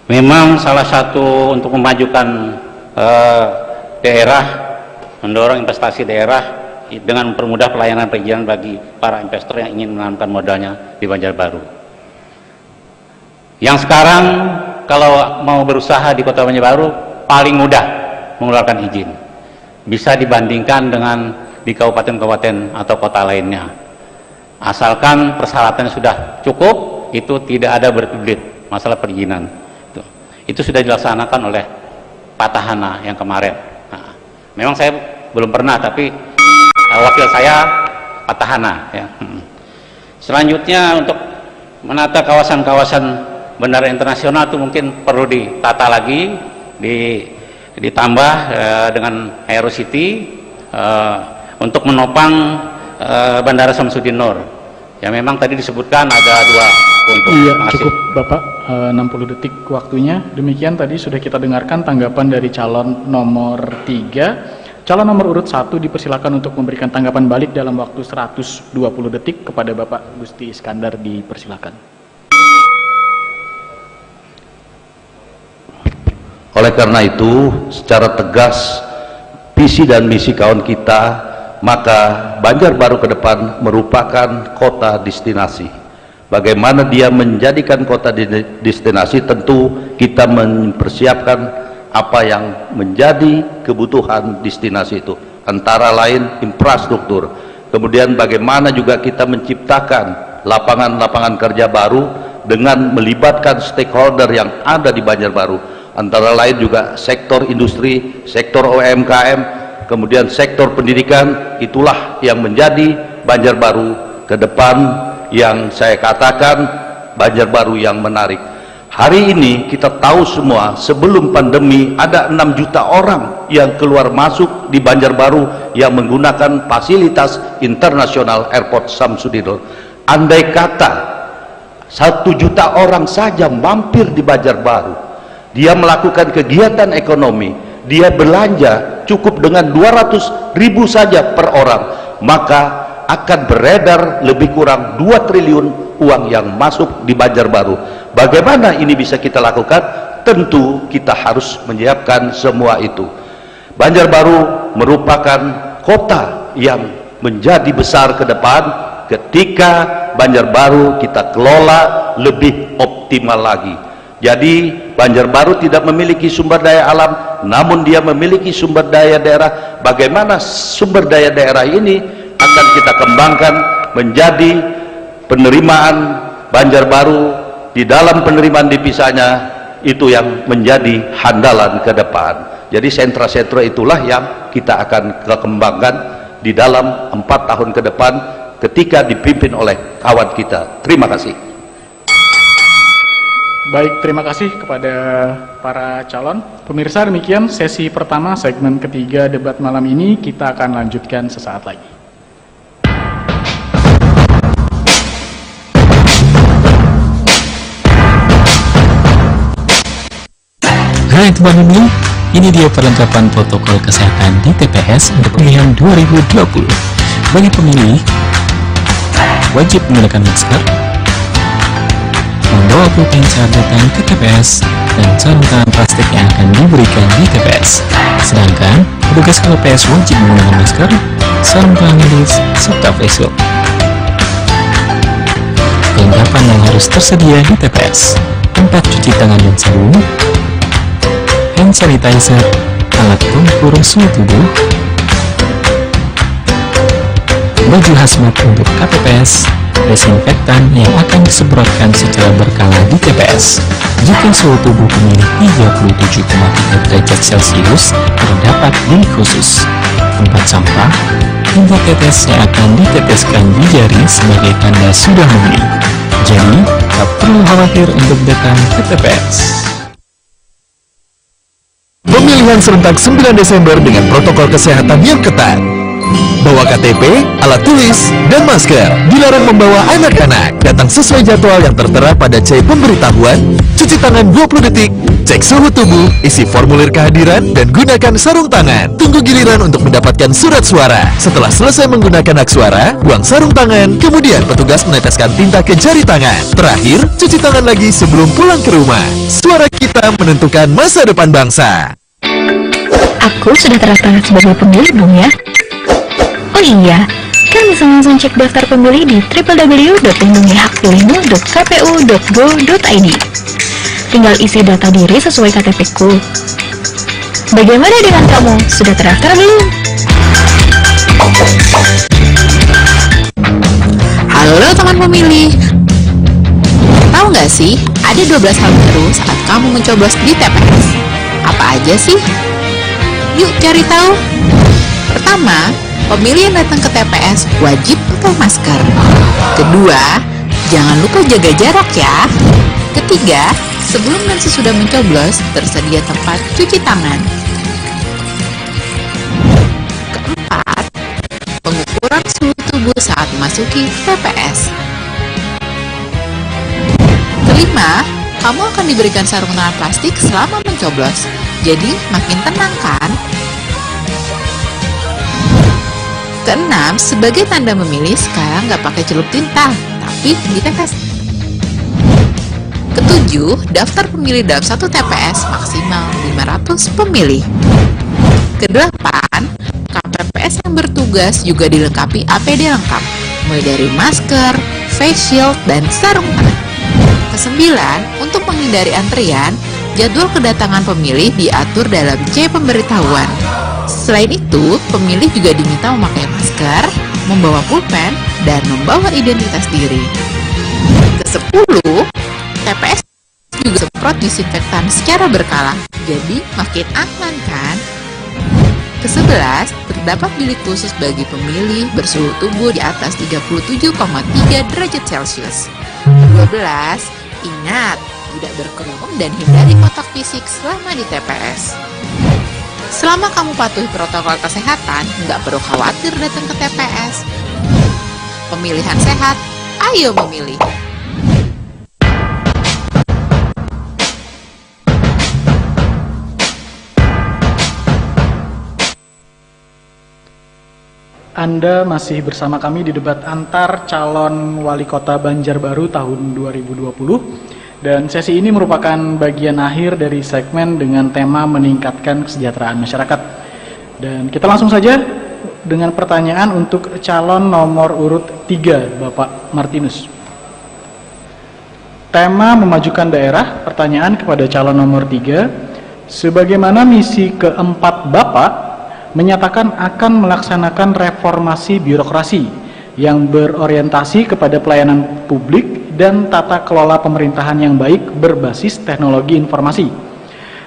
Memang salah satu untuk memajukan daerah, mendorong investasi daerah dengan mempermudah pelayanan perizinan bagi para investor yang ingin menanamkan modalnya di Banjarbaru. Yang sekarang kalau mau berusaha di Kota Banjarbaru paling mudah mengeluarkan izin, bisa dibandingkan dengan di kabupaten-kabupaten atau kota lainnya. Asalkan persyaratannya sudah cukup, itu tidak ada berbelit masalah perizinan. Itu sudah dilaksanakan oleh Patahana yang kemarin. Nah, memang saya belum pernah, tapi wakil saya Patahana. Ya. Selanjutnya untuk menata kawasan-kawasan bandara internasional itu mungkin perlu ditata lagi, ditambah dengan Aerocity untuk menopang Bandara Samsudin Nur. Ya memang tadi disebutkan ada dua untuk. Iya, cukup Bapak, 60 detik waktunya. Demikian tadi sudah kita dengarkan tanggapan dari calon nomor 3. Calon nomor urut 1 dipersilakan untuk memberikan tanggapan balik dalam waktu 120 detik. Kepada Bapak Gusti Iskandar dipersilakan. Oleh karena itu, secara tegas visi dan misi kawan kita, maka Banjarbaru ke depan merupakan kota destinasi. Bagaimana dia menjadikan kota destinasi, tentu kita mempersiapkan apa yang menjadi kebutuhan destinasi itu, antara lain infrastruktur. Kemudian bagaimana juga kita menciptakan lapangan-lapangan kerja baru dengan melibatkan stakeholder yang ada di Banjarbaru, antara lain juga sektor industri, sektor UMKM, kemudian sektor pendidikan. Itulah yang menjadi Banjarbaru ke depan, yang saya katakan Banjarbaru yang menarik. Hari ini kita tahu semua, sebelum pandemi ada 6 juta orang yang keluar masuk di Banjarbaru yang menggunakan fasilitas internasional Airport Samsudin Nur. Andai kata 1 juta orang saja mampir di Banjarbaru, dia melakukan kegiatan ekonomi, dia belanja cukup dengan 200.000 saja per orang, maka akan beredar lebih kurang 2 triliun uang yang masuk di Banjarbaru. Bagaimana ini bisa kita lakukan? Tentu kita harus menyiapkan semua itu. Banjarbaru merupakan kota yang menjadi besar ke depan ketika Banjarbaru kita kelola lebih optimal lagi. Jadi Banjarbaru tidak memiliki sumber daya alam, namun dia memiliki sumber daya daerah. Bagaimana sumber daya daerah ini akan kita kembangkan menjadi penerimaan Banjarbaru. Di dalam penerimaan divisanya itu yang menjadi handalan ke depan. Jadi sentra-sentra itulah yang kita akan kembangkan di dalam 4 tahun ke depan ketika dipimpin oleh kawan kita. Terima kasih. Baik, terima kasih kepada para calon. Pemirsa, demikian sesi pertama segmen ketiga debat malam ini. Kita akan lanjutkan sesaat lagi. Hai teman-teman, ini dia perlengkapan protokol kesehatan di TPS untuk pemilihan 2020. Bagi pemilih, wajib menggunakan masker, membawa pulpen saat datang ke TPS, dan sarung tangan plastik yang akan diberikan di TPS. Sedangkan petugas KPPS wajib menggunakan masker, sarung tangan medis, serta face shield. Perlengkapan yang harus tersedia di TPS. tempat cuci tangan dan sabun, hand sanitizer, alat pengukur suhu tubuh, baju hazmat untuk KPPS, desinfektan yang akan disemprotkan secara berkala di TPS. Jika suhu tubuh pemilih 37,3 derajat Celcius, terdapat bilik khusus, tempat sampah, hingga tetes yang akan diteteskan di jari sebagai tanda sudah memilih. Jadi, tak perlu khawatir untuk datang ke TPS. Pemilihan serentak 9 Desember dengan protokol kesehatan yang ketat. Bawa KTP, alat tulis, dan masker. Dilarang membawa anak-anak. Datang sesuai jadwal yang tertera pada C pemberitahuan. Cuci tangan 20 detik. Cek suhu tubuh, isi formulir kehadiran, dan gunakan sarung tangan. Tunggu giliran untuk mendapatkan surat suara. Setelah selesai menggunakan hak suara, buang sarung tangan. Kemudian petugas meneteskan tinta ke jari tangan. Terakhir, cuci tangan lagi sebelum pulang ke rumah. Suara kita menentukan masa depan bangsa. Aku sudah terdaftar sebagai pemilih belum ya? Oh iya, kalian bisa langsung cek daftar pemilih di www.lindungihakpilihmu.kpu.go.id. Tinggal isi data diri sesuai KTP-ku. Bagaimana dengan kamu? Sudah terdaftar belum? Halo teman pemilih. Tahu nggak sih, ada 12 hal baru saat kamu mencoblos di TPS. Apa aja sih? Yuk cari tahu. Pertama, pemilih yang datang ke TPS wajib pakai masker. Kedua, jangan lupa jaga jarak ya. Ketiga, sebelum dan sesudah mencoblos, tersedia tempat cuci tangan. Keempat, pengukuran suhu tubuh saat memasuki TPS. Kelima, kamu akan diberikan sarung tangan plastik selama mencoblos. Jadi, makin tenang kan? Keenam, sebagai tanda memilih, sekarang nggak pakai celup tinta, tapi ditetes. Ketujuh, daftar pemilih dalam satu TPS maksimal 500 pemilih. Kedelapan, KPPS yang bertugas juga dilengkapi APD lengkap, mulai dari masker, face shield, dan sarung tangan. Kesembilan, untuk menghindari antrian, jadwal kedatangan pemilih diatur dalam C pemberitahuan. Selain itu, pemilih juga diminta memakai masker, membawa pulpen, dan membawa identitas diri. Ke-10, TPS juga semprot disinfektan secara berkala, jadi makin aman kan? Ke-11, terdapat bilik khusus bagi pemilih bersuhu tubuh di atas 37,3 derajat Celcius. 12, ingat, tidak berkerumun dan hindari kontak fisik selama di TPS. Selama kamu patuhi protokol kesehatan, nggak perlu khawatir datang ke TPS. Pemilihan sehat, ayo memilih. Anda masih bersama kami di debat antar calon wali kota Banjarbaru tahun 2020. Dan sesi ini merupakan bagian akhir dari segmen dengan tema meningkatkan kesejahteraan masyarakat. Dan kita langsung saja dengan pertanyaan untuk calon nomor urut 3, Bapak Martinus. Tema memajukan daerah, pertanyaan kepada calon nomor 3. Sebagaimana misi keempat Bapak menyatakan akan melaksanakan reformasi birokrasi yang berorientasi kepada pelayanan publik dan tata kelola pemerintahan yang baik berbasis teknologi informasi.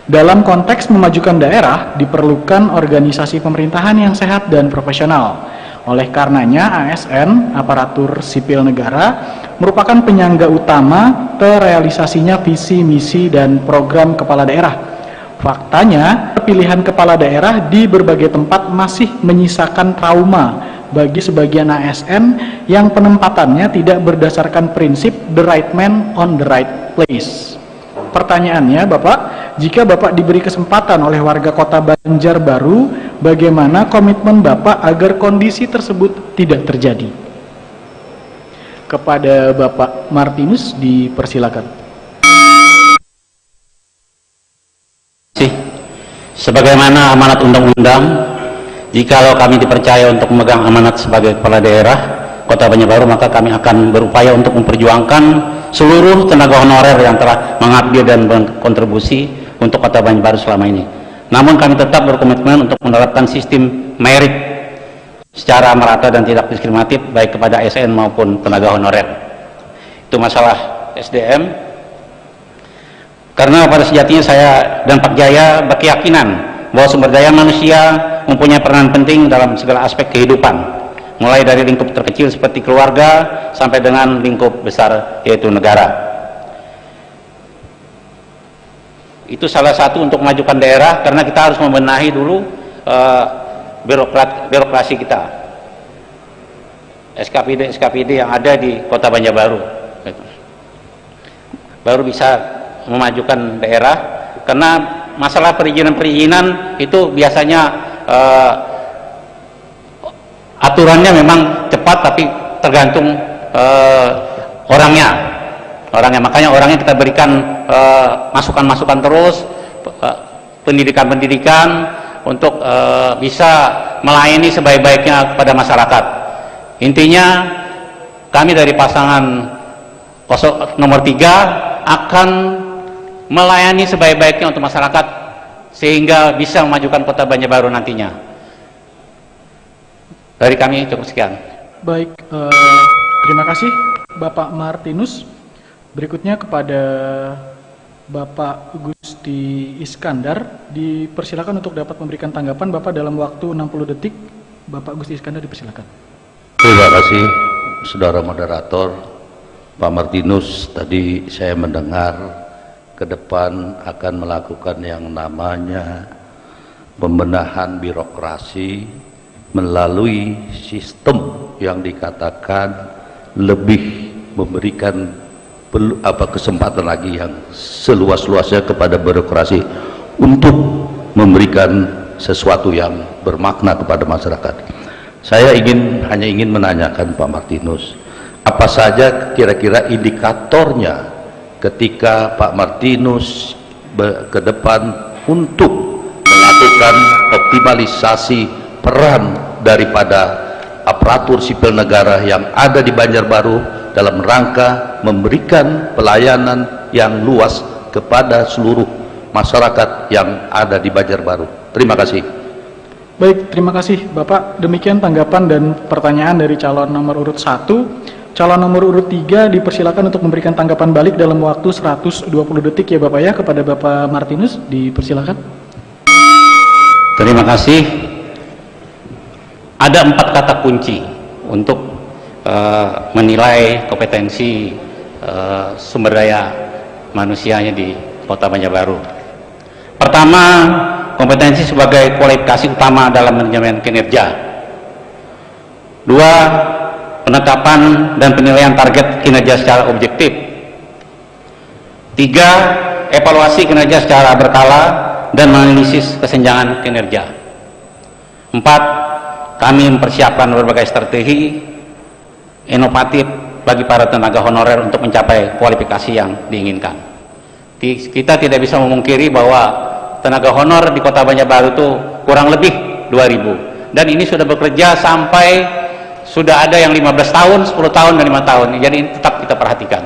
Dalam konteks memajukan daerah, diperlukan organisasi pemerintahan yang sehat dan profesional. Oleh karenanya, ASN, aparatur sipil negara, merupakan penyangga utama terrealisasinya visi, misi, dan program kepala daerah. Faktanya, pilihan kepala daerah di berbagai tempat masih menyisakan trauma bagi sebagian ASN yang penempatannya tidak berdasarkan prinsip the right man on the right place. Pertanyaannya, Bapak, jika Bapak diberi kesempatan oleh warga kota Banjarbaru, bagaimana komitmen Bapak agar kondisi tersebut tidak terjadi? Kepada Bapak Martinus dipersilakan. Sebagaimana amanat undang-undang, jikalau kami dipercaya untuk memegang amanat sebagai kepala daerah Kota Kota Banjarbaru, maka kami akan berupaya untuk memperjuangkan seluruh tenaga honorer yang telah mengabdi dan berkontribusi untuk Kota Banjarbaru selama ini. Namun kami tetap berkomitmen untuk menerapkan sistem merit secara merata dan tidak diskriminatif baik kepada ASN maupun tenaga honorer. Itu masalah SDM. Karena pada sejatinya saya dan Pak Jaya berkeyakinan bahwa sumber daya manusia mempunyai peranan penting dalam segala aspek kehidupan, mulai dari lingkup terkecil seperti keluarga sampai dengan lingkup besar yaitu negara. Itu salah satu untuk memajukan daerah, karena kita harus membenahi dulu birokrasi kita, SKPD yang ada di Kota Banjarbaru, baru bisa memajukan daerah. Karena masalah perizinan itu biasanya aturannya memang cepat, tapi tergantung orangnya. Makanya orangnya kita berikan masukan-masukan terus, pendidikan untuk bisa melayani sebaik-baiknya kepada masyarakat. Intinya kami dari pasangan nomor 3 akan melayani sebaik-baiknya untuk masyarakat sehingga bisa memajukan Kota Banjarbaru nantinya. Dari kami cukup sekian. Baik, terima kasih Bapak Martinus. Berikutnya kepada Bapak Gusti Iskandar, dipersilakan untuk dapat memberikan tanggapan Bapak dalam waktu 60 detik. Bapak Gusti Iskandar, dipersilakan. Terima kasih Saudara Moderator. Pak Martinus, tadi saya mendengar ke depan akan melakukan yang namanya pembenahan birokrasi melalui sistem yang dikatakan lebih memberikan kesempatan lagi yang seluas-luasnya kepada birokrasi untuk memberikan sesuatu yang bermakna kepada masyarakat. Saya hanya ingin menanyakan Pak Martinus, apa saja kira-kira indikatornya ketika Pak Martinus ke depan untuk melakukan optimalisasi peran daripada aparatur sipil negara yang ada di Banjarbaru dalam rangka memberikan pelayanan yang luas kepada seluruh masyarakat yang ada di Banjarbaru. Terima kasih. Baik, terima kasih Bapak. Demikian tanggapan dan pertanyaan dari calon nomor urut 1. Calon nomor urut 3 dipersilakan untuk memberikan tanggapan balik dalam waktu 120 detik ya Bapak ya, kepada Bapak Martinus, dipersilakan. Terima kasih. Ada 4 kata kunci untuk menilai kompetensi sumber daya manusianya di Kota Banjarbaru. Pertama, kompetensi sebagai kualifikasi utama dalam manajemen kinerja. 2, penetapan dan penilaian target kinerja secara objektif. 3, evaluasi kinerja secara berkala dan menganalisis kesenjangan kinerja. 4, kami mempersiapkan berbagai strategi inovatif bagi para tenaga honorer untuk mencapai kualifikasi yang diinginkan. Kita tidak bisa memungkiri bahwa tenaga honor di Kota Banjarbaru itu kurang lebih 2.000, dan ini sudah bekerja sampai sudah ada yang 15 tahun, 10 tahun, dan 5 tahun. Jadi ini tetap kita perhatikan.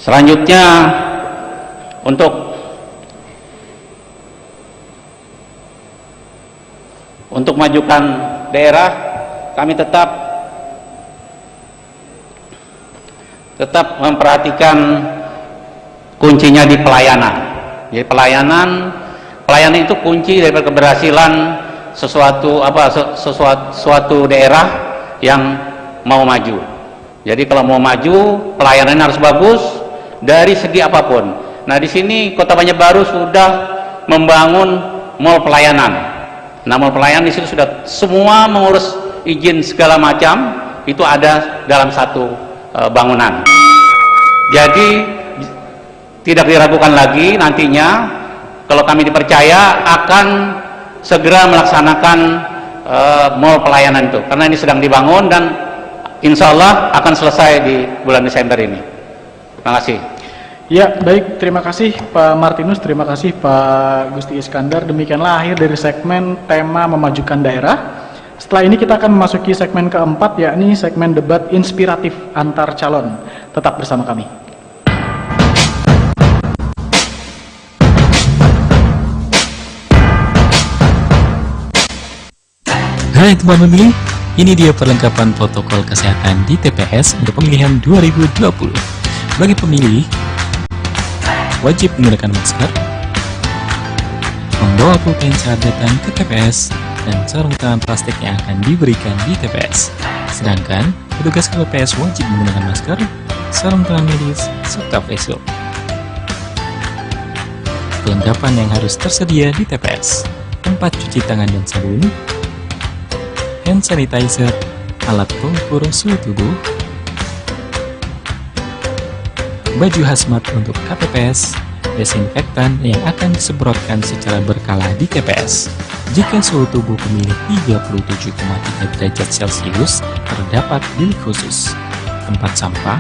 Selanjutnya, untuk majukan daerah, kami tetap memperhatikan kuncinya di pelayanan. Jadi pelayanan itu kunci dari keberhasilan suatu daerah yang mau maju. Jadi kalau mau maju, pelayanannya harus bagus dari segi apapun. Nah, di sini Kota Banjarbaru sudah membangun mall pelayanan. Nah, mall pelayanan di situ sudah semua mengurus izin segala macam itu ada dalam satu bangunan. Jadi tidak diragukan lagi nantinya kalau kami dipercaya akan segera melaksanakan mall pelayanan itu, karena ini sedang dibangun dan insya Allah akan selesai di bulan Desember ini. Terima kasih. Ya, baik, terima kasih Pak Martinus, terima kasih Pak Gusti Iskandar. Demikianlah akhir dari segmen tema memajukan daerah. Setelah ini kita akan memasuki segmen keempat, yakni segmen debat inspiratif antar calon. Tetap bersama kami. Hai teman pemilih, ini dia perlengkapan protokol kesehatan di TPS untuk pemilihan 2020. Bagi pemilih, wajib menggunakan masker, membawa pulpen saat datang ke TPS, dan sarung tangan plastik yang akan diberikan di TPS. Sedangkan, petugas KPPS wajib menggunakan masker, sarung tangan medis, serta face shield. Perlengkapan yang harus tersedia di TPS: tempat cuci tangan dan sabun, hand sanitizer, alat pengukur suhu tubuh, baju hazmat untuk KPPS, desinfektan yang akan disemprotkan secara berkala di TPS. Jika suhu tubuh pemilih 37,3 derajat Celcius, terdapat bilik khusus, tempat sampah,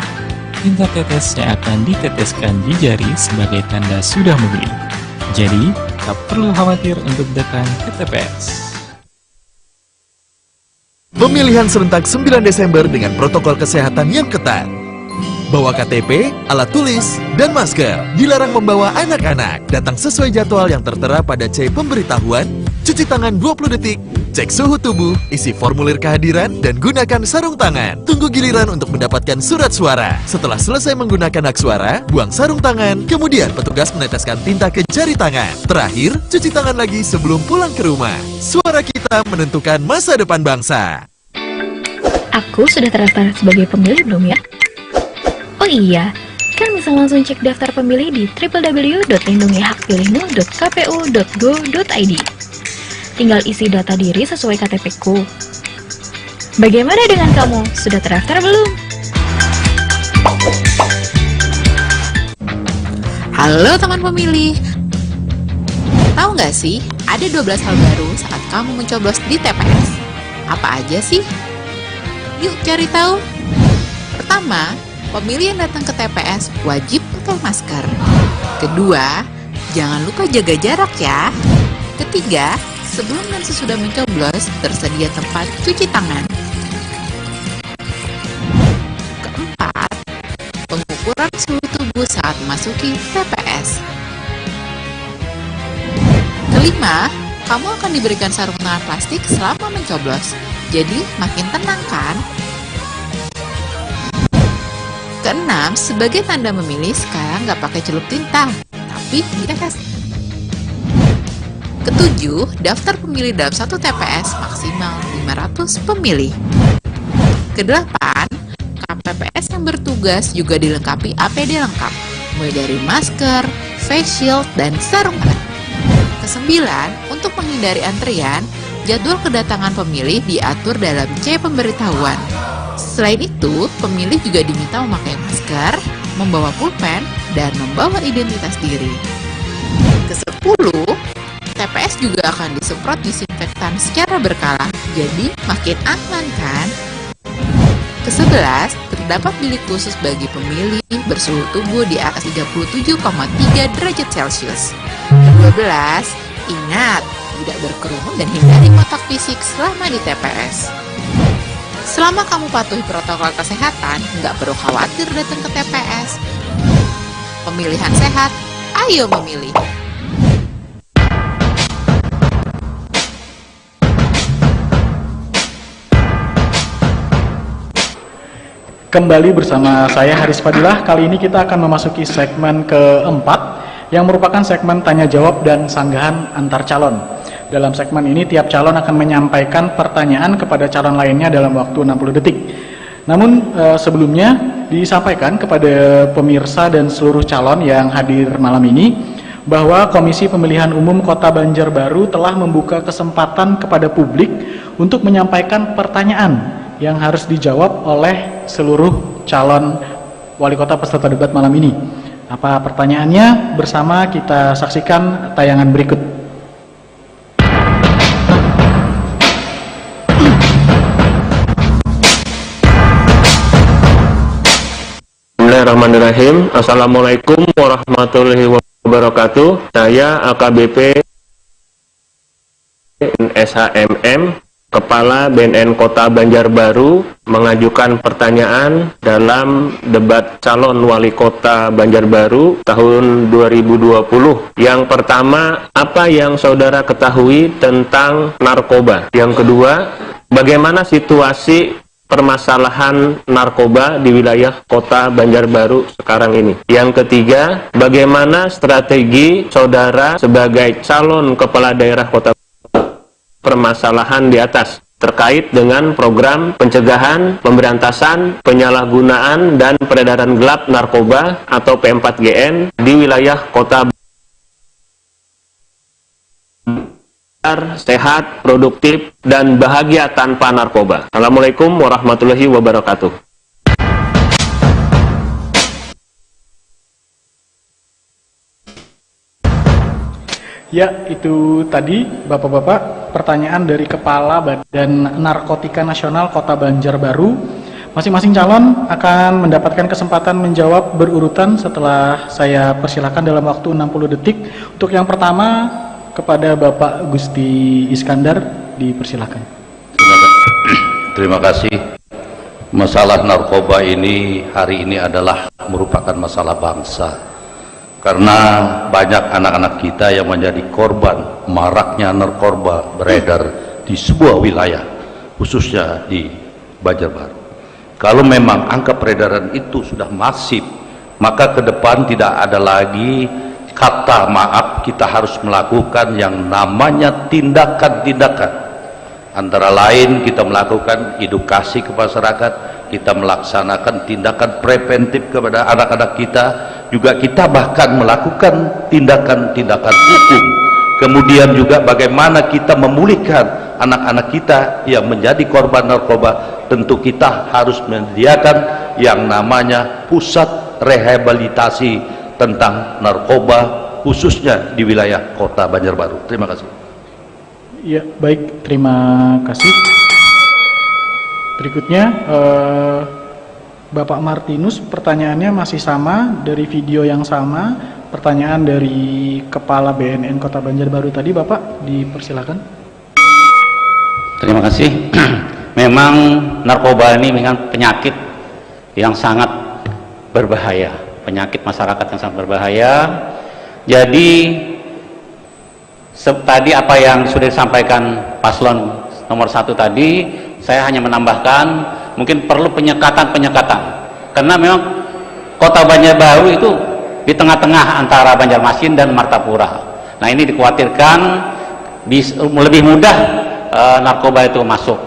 tinta tetes yang akan diteteskan di jari sebagai tanda sudah memilih. Jadi, tak perlu khawatir untuk datang ke TPS. Pemilihan serentak 9 Desember dengan protokol kesehatan yang ketat. Bawa KTP, alat tulis, dan masker. Dilarang membawa anak-anak. Datang sesuai jadwal yang tertera pada C pemberitahuan. Cuci tangan 20 detik. Cek suhu tubuh, isi formulir kehadiran, dan gunakan sarung tangan. Tunggu giliran untuk mendapatkan surat suara. Setelah selesai menggunakan hak suara, buang sarung tangan. Kemudian petugas meneteskan tinta ke jari tangan. Terakhir, cuci tangan lagi sebelum pulang ke rumah. Suara kita menentukan masa depan bangsa. Aku sudah terdaftar sebagai pemilih belum ya? Oh iya, kan bisa langsung cek daftar pemilih di www.lindungihakpilihmu.kpu.go.id. Tinggal isi data diri sesuai KTP-ku. Bagaimana dengan kamu? Sudah terdaftar belum? Halo teman pemilih. Tahu nggak sih, ada 12 hal baru saat kamu mencoblos di TPS. Apa aja sih? Yuk cari tahu. Pertama, pemilih yang datang ke TPS wajib pakai masker. Kedua, jangan lupa jaga jarak ya. Ketiga, sebelum dan sesudah mencoblos, tersedia tempat cuci tangan. Keempat, pengukuran suhu tubuh saat memasuki TPS. Kelima, kamu akan diberikan sarung tangan plastik selama mencoblos. Jadi, makin tenang kan? Keenam, sebagai tanda memilih, sekarang nggak pakai celup tinta, tapi ditetes. Ketujuh, daftar pemilih dalam satu TPS maksimal 500 pemilih. Kedelapan, KPPS yang bertugas juga dilengkapi APD lengkap, mulai dari masker, face shield, dan sarung tangan. Kesembilan, untuk menghindari antrian, jadwal kedatangan pemilih diatur dalam C pemberitahuan. Selain itu, pemilih juga diminta memakai masker, membawa pulpen, dan membawa identitas diri. Kesepuluh, TPS juga akan disemprot disinfektan secara berkala, jadi makin aman kan? Kesebelas, terdapat bilik khusus bagi pemilih bersuhu tubuh di atas 37,3 derajat Celcius. Ke-12, ingat, tidak berkerumun dan hindari kontak fisik selama di TPS. Selama kamu patuhi protokol kesehatan, nggak perlu khawatir datang ke TPS. Pemilihan sehat, ayo memilih. Kembali bersama saya Haris Fadilah. Kali ini kita akan memasuki segmen keempat yang merupakan segmen tanya jawab dan sanggahan antar calon. Dalam segmen ini tiap calon akan menyampaikan pertanyaan kepada calon lainnya dalam waktu 60 detik. Namun sebelumnya disampaikan kepada pemirsa dan seluruh calon yang hadir malam ini bahwa Komisi Pemilihan Umum Kota Banjarbaru telah membuka kesempatan kepada publik untuk menyampaikan pertanyaan yang harus dijawab oleh seluruh calon wali kota peserta debat malam ini. Apa pertanyaannya? Bersama kita saksikan tayangan berikut. Bismillahirrahmanirrahim. Assalamualaikum warahmatullahi wabarakatuh. Saya AKBP SHMM Kepala BNN Kota Banjarbaru mengajukan pertanyaan dalam debat calon wali kota Banjarbaru tahun 2020. Yang pertama, apa yang saudara ketahui tentang narkoba? Yang kedua, bagaimana situasi permasalahan narkoba di wilayah kota Banjarbaru sekarang ini? Yang ketiga, bagaimana strategi saudara sebagai calon kepala daerah kota permasalahan di atas terkait dengan program pencegahan, pemberantasan, penyalahgunaan, dan peredaran gelap narkoba atau P4GN di wilayah kota sehat, produktif, dan bahagia tanpa narkoba. Assalamualaikum warahmatullahi wabarakatuh. Ya, itu tadi Bapak-Bapak pertanyaan dari Kepala Badan Narkotika Nasional Kota Banjarbaru. Masing-masing calon akan mendapatkan kesempatan menjawab berurutan setelah saya persilakan dalam waktu 60 detik. Untuk yang pertama, kepada Bapak Gusti Iskandar, dipersilakan. Terima kasih. Masalah narkoba ini hari ini adalah merupakan masalah bangsa. Karena banyak anak-anak kita yang menjadi korban maraknya narkoba beredar di sebuah wilayah, khususnya di Banjarbaru. Kalau memang angka peredaran itu sudah masif, maka ke depan tidak ada lagi kata maaf, kita harus melakukan yang namanya tindakan-tindakan. Antara lain kita melakukan edukasi ke masyarakat, kita melaksanakan tindakan preventif kepada anak-anak kita, juga kita bahkan melakukan tindakan-tindakan hukum. Kemudian juga bagaimana kita memulihkan anak-anak kita yang menjadi korban narkoba. Tentu kita harus menyediakan yang namanya pusat rehabilitasi tentang narkoba, khususnya di wilayah kota Banjarbaru. Terima kasih. Ya, baik, terima kasih. Berikutnya Bapak Martinus, pertanyaannya masih sama dari video yang sama, pertanyaan dari Kepala BNN Kota Banjarbaru tadi. Bapak, dipersilakan. Terima kasih. Memang narkoba ini memang penyakit yang sangat berbahaya, penyakit masyarakat yang sangat berbahaya. Jadi tadi apa yang sudah disampaikan paslon nomor 1 tadi, saya hanya menambahkan mungkin perlu penyekatan, karena memang kota Banjarbaru itu di tengah-tengah antara Banjarmasin dan Martapura. Nah, ini dikhawatirkan lebih mudah narkoba itu masuk,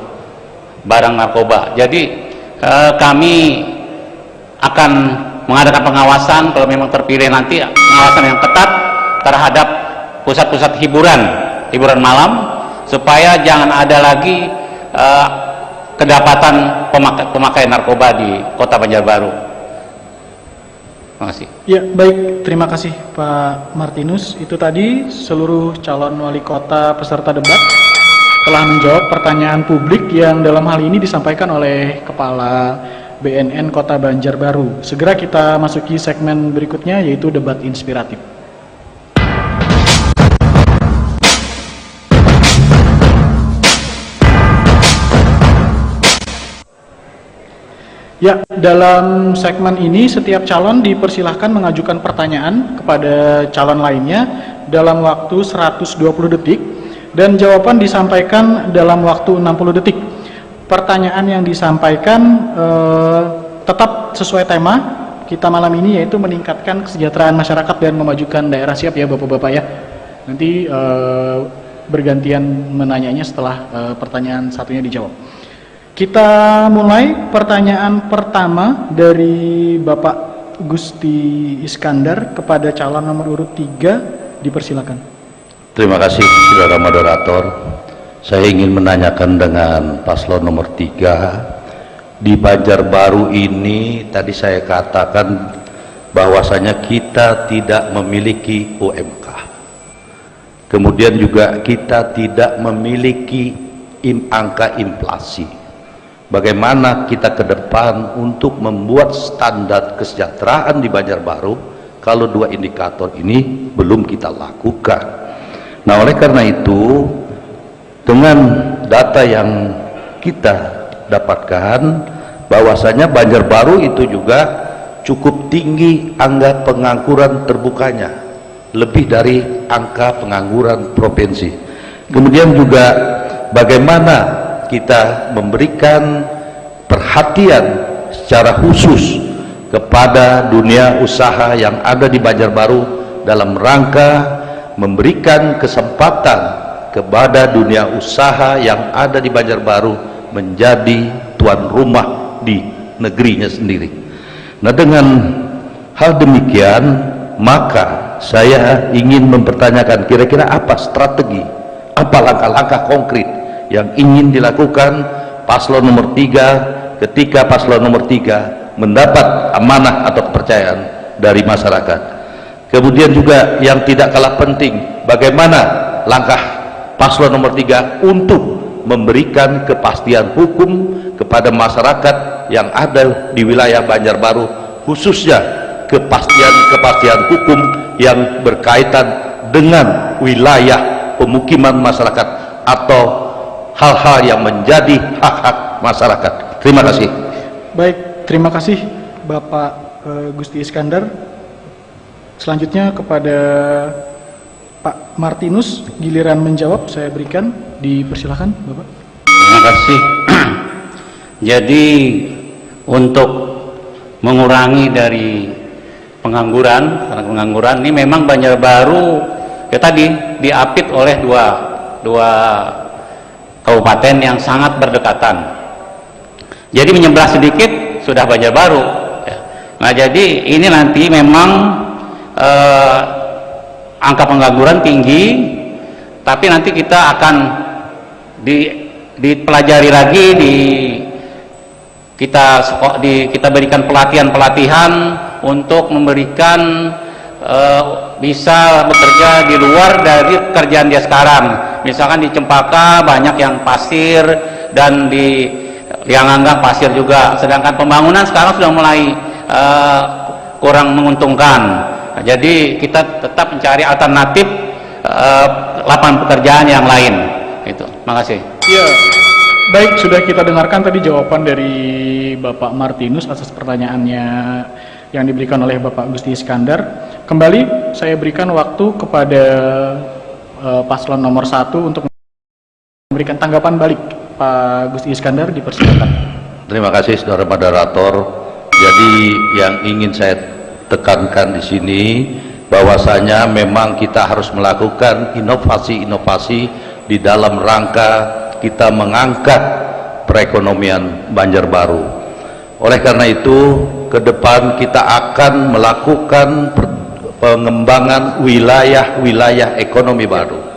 barang narkoba. Jadi kami akan mengadakan pengawasan kalau memang terpilih nanti, pengawasan yang ketat terhadap pusat-pusat hiburan malam, supaya jangan ada lagi kedapatan pemakai narkoba di kota Banjarbaru. Terima kasih. Ya, baik, terima kasih Pak Martinus. Itu tadi seluruh calon wali kota peserta debat telah menjawab pertanyaan publik yang dalam hal ini disampaikan oleh Kepala BNN Kota Banjarbaru. Segera kita masuki segmen berikutnya, yaitu debat inspiratif. Ya, dalam segmen ini setiap calon dipersilahkan mengajukan pertanyaan kepada calon lainnya dalam waktu 120 detik dan jawaban disampaikan dalam waktu 60 detik. Pertanyaan yang disampaikan tetap sesuai tema kita malam ini, yaitu meningkatkan kesejahteraan masyarakat dan memajukan daerah. Siap ya Bapak-Bapak ya? Nanti bergantian menanyanya setelah pertanyaan satunya dijawab. Kita mulai pertanyaan pertama dari Bapak Gusti Iskandar kepada calon nomor urut 3, dipersilakan. Terima kasih saudara moderator. Saya ingin menanyakan dengan paslon nomor 3. Di Banjarbaru ini tadi saya katakan bahwasanya kita tidak memiliki UMK. Kemudian juga kita tidak memiliki angka inflasi. Bagaimana kita ke depan untuk membuat standar kesejahteraan di Banjarbaru kalau 2 indikator ini belum kita lakukan. Nah, oleh karena itu, dengan data yang kita dapatkan bahwasanya Banjarbaru itu juga cukup tinggi angka pengangguran terbukanya, lebih dari angka pengangguran provinsi. Kemudian juga bagaimana kita memberikan perhatian secara khusus kepada dunia usaha yang ada di Banjarbaru dalam rangka memberikan kesempatan kepada dunia usaha yang ada di Banjarbaru menjadi tuan rumah di negerinya sendiri. Nah, dengan hal demikian maka saya ingin mempertanyakan kira-kira apa strategi, apa langkah-langkah konkret yang ingin dilakukan paslon nomor 3 ketika paslon nomor 3 mendapat amanah atau kepercayaan dari masyarakat. Kemudian juga yang tidak kalah penting, bagaimana langkah paslon nomor 3 untuk memberikan kepastian hukum kepada masyarakat yang ada di wilayah Banjarbaru, khususnya kepastian hukum yang berkaitan dengan wilayah pemukiman masyarakat atau hal-hal yang menjadi hak-hak masyarakat. Terima kasih. Baik, terima kasih Bapak Gusti Iskandar. Selanjutnya kepada Pak Martinus, giliran menjawab saya berikan, dipersilakan Bapak. Terima kasih. Jadi untuk mengurangi dari pengangguran, karena pengangguran ini memang Banjarbaru ya tadi diapit oleh dua kabupaten yang sangat berdekatan. Jadi menyebelah sedikit sudah Banjarbaru. Nah, jadi ini nanti memang angka pengangguran tinggi, tapi nanti kita akan dipelajari lagi, kita berikan pelatihan untuk memberikan bisa bekerja di luar dari pekerjaan dia sekarang. Misalkan di Cempaka banyak yang pasir dan di Lianganggang pasir juga, sedangkan pembangunan sekarang sudah mulai kurang menguntungkan. Nah, jadi kita tetap mencari alternatif lapangan pekerjaan yang lain. Itu. Makasih. Ya, baik, sudah kita dengarkan tadi jawaban dari Bapak Martinus atas pertanyaannya yang diberikan oleh Bapak Gusti Iskandar. Kembali saya berikan waktu kepada paslon nomor 1 untuk memberikan tanggapan balik. Pak Gusti Iskandar, dipersilakan. Terima kasih saudara moderator. Jadi yang ingin saya tekankan di sini bahwasanya memang kita harus melakukan inovasi-inovasi di dalam rangka kita mengangkat perekonomian Banjarbaru. Oleh karena itu, ke depan kita akan melakukan pengembangan wilayah-wilayah ekonomi baru.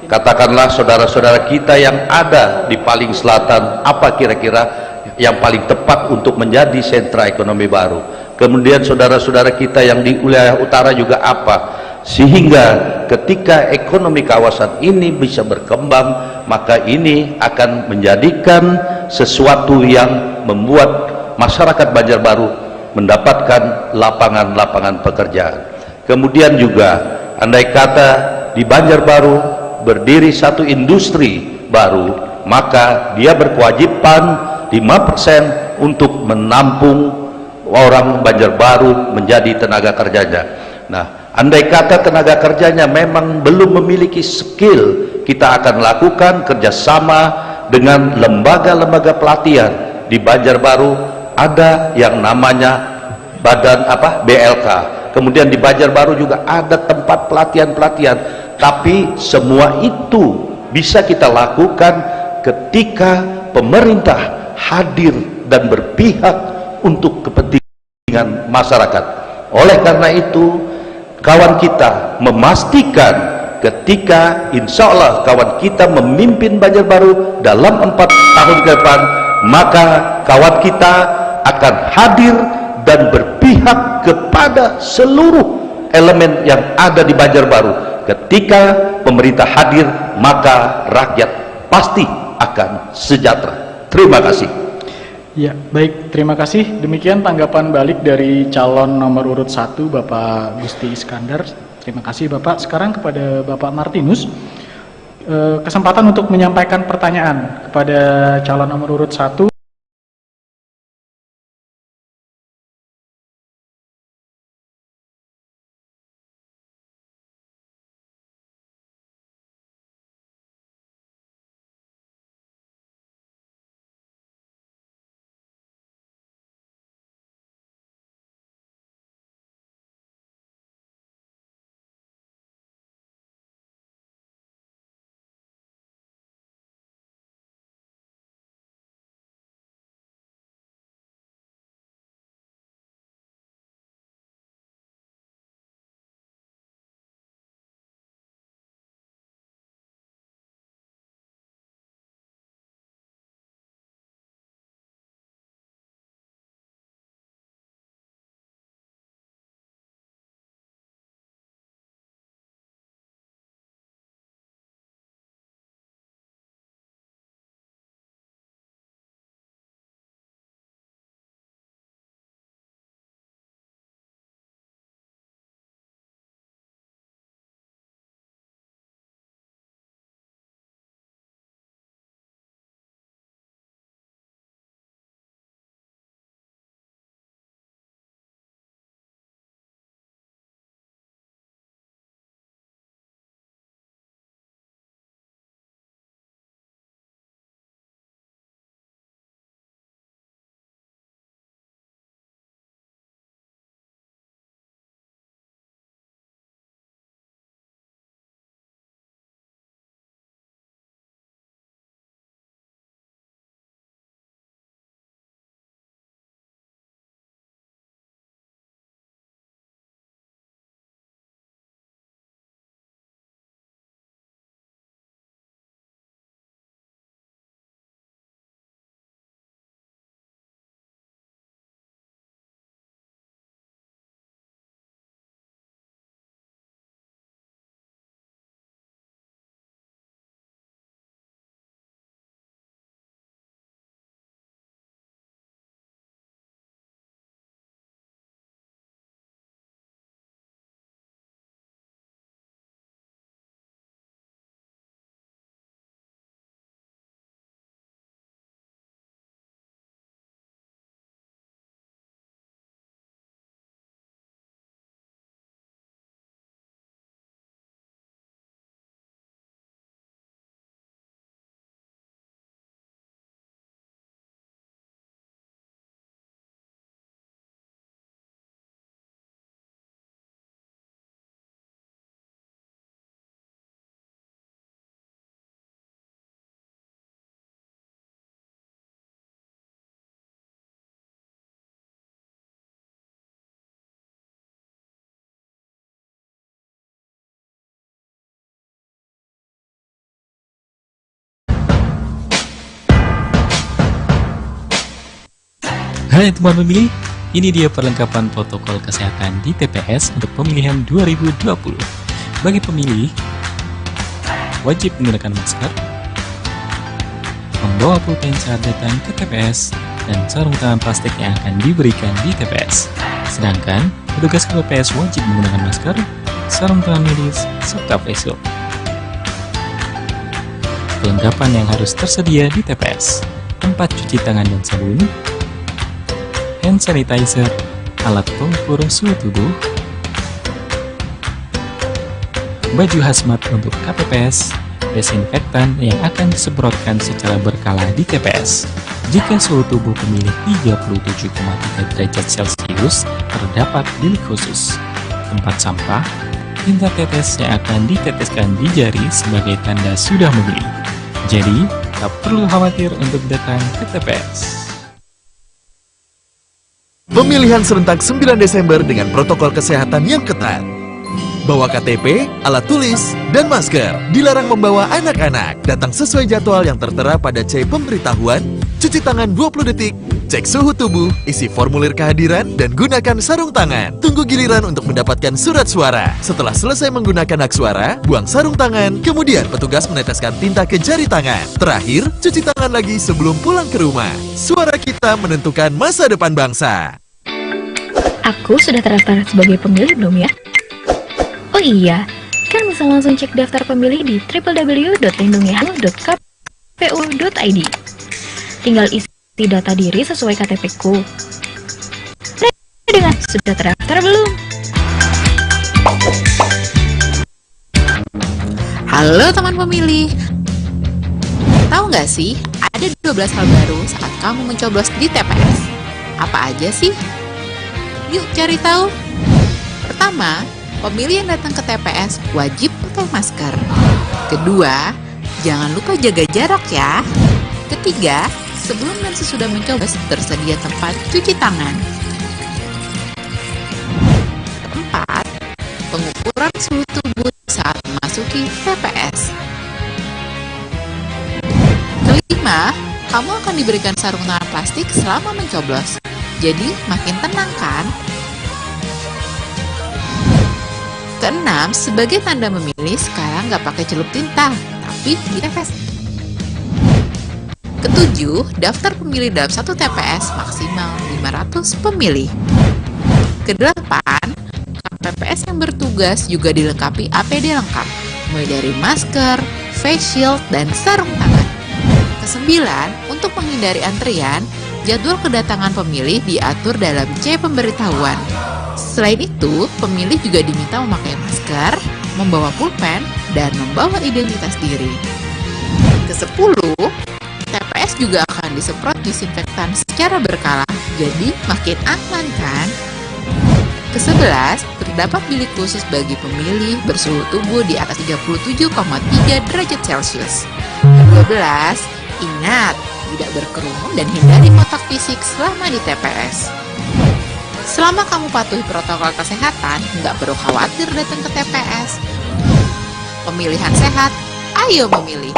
Katakanlah saudara-saudara kita yang ada di paling selatan, apa kira-kira yang paling tepat untuk menjadi sentra ekonomi baru. Kemudian saudara-saudara kita yang di wilayah utara juga apa, sehingga ketika ekonomi kawasan ini bisa berkembang, maka ini akan menjadikan sesuatu yang membuat masyarakat Banjarbaru mendapatkan lapangan-lapangan pekerjaan. Kemudian juga andai kata di Banjarbaru berdiri satu industri baru, maka dia berkewajiban 5% untuk menampung orang Banjarbaru menjadi tenaga kerjanya. Nah, andai kata tenaga kerjanya memang belum memiliki skill, kita akan lakukan kerjasama dengan lembaga-lembaga pelatihan. Di Banjarbaru ada yang namanya badan BLK. Kemudian di Banjarbaru juga ada tempat pelatihan-pelatihan. Tapi semua itu bisa kita lakukan ketika pemerintah hadir dan berpihak untuk kepentingan masyarakat. Oleh karena itu, kawan kita memastikan ketika insya Allah kawan kita memimpin Banjarbaru dalam 4 tahun ke depan, maka kawan kita akan hadir dan berpihak kepada seluruh elemen yang ada di Banjarbaru. Ketika pemerintah hadir, maka rakyat pasti akan sejahtera. Terima kasih. Ya, baik, terima kasih. Demikian tanggapan balik dari calon nomor urut 1 Bapak Gusti Iskandar. Terima kasih Bapak. Sekarang kepada Bapak Martinus. kesempatan untuk menyampaikan pertanyaan kepada calon nomor urut 1. Hai teman pemilih, ini dia perlengkapan protokol kesehatan di TPS untuk pemilihan 2020. Bagi pemilih, wajib menggunakan masker, membawa pulpen saat datang ke TPS, dan sarung tangan plastik yang akan diberikan di TPS. Sedangkan, petugas KPPS wajib menggunakan masker, sarung tangan medis, serta face shield. Perlengkapan yang harus tersedia di TPS: tempat cuci tangan dan sabun, hand sanitizer, alat pengukur suhu tubuh, baju hazmat untuk KPPS, desinfektan yang akan disemprotkan secara berkala di TPS. Jika suhu tubuh pemilih 37,3 derajat Celcius, terdapat bilik khusus, tempat sampah, tinta tetes yang akan diteteskan di jari sebagai tanda sudah memilih. Jadi, tak perlu khawatir untuk datang ke TPS. Pemilihan serentak 9 Desember dengan protokol kesehatan yang ketat. Bawa KTP, alat tulis, dan masker. Dilarang membawa anak-anak. Datang sesuai jadwal yang tertera pada C pemberitahuan. Cuci tangan 20 detik. Cek suhu tubuh, isi formulir kehadiran, dan gunakan sarung tangan. Tunggu giliran untuk mendapatkan surat suara. Setelah selesai menggunakan hak suara, buang sarung tangan. Kemudian petugas meneteskan tinta ke jari tangan. Terakhir, cuci tangan lagi sebelum pulang ke rumah. Suara kita menentukan masa depan bangsa. Aku sudah terdaftar sebagai pemilih belum ya? Oh iya, kan bisa bisa langsung cek daftar pemilih di www.lindungihamu.kpu.id. Tinggal isi data diri sesuai KTP-ku. Dengan sudah terdaftar belum? Halo teman pemilih. Tahu nggak sih, ada 12 hal baru saat kamu mencoblos di TPS. Apa aja sih? Yuk cari tahu. Pertama, pemilih yang datang ke TPS wajib pakai masker. Kedua, jangan lupa jaga jarak ya. Ketiga, sebelum dan sesudah mencoblos tersedia tempat cuci tangan. Keempat, pengukuran suhu tubuh saat memasuki TPS. Kelima, kamu akan diberikan sarung tangan plastik selama mencoblos. Jadi makin tenang kan? Keenam, sebagai tanda memilih sekarang nggak pakai celup tinta, tapi di TPS. Ketujuh, daftar pemilih dalam satu TPS maksimal 500 pemilih. Kedelapan, KPPS yang bertugas juga dilengkapi APD lengkap, mulai dari masker, face shield, dan sarung tangan. Kesembilan, untuk menghindari antrian, jadwal kedatangan pemilih diatur dalam C pemberitahuan. Selain itu, pemilih juga diminta memakai masker, membawa pulpen, dan membawa identitas diri. Ke-10, TPS juga akan disemprot disinfektan secara berkala, jadi makin aman kan? Ke-11, terdapat bilik khusus bagi pemilih bersuhu tubuh di atas 37,3 derajat Celcius. Ke-12, ingat, tidak berkerumun dan hindari kontak fisik selama di TPS. Selama kamu patuhi protokol kesehatan, nggak perlu khawatir datang ke TPS. Pemilihan sehat, ayo memilih.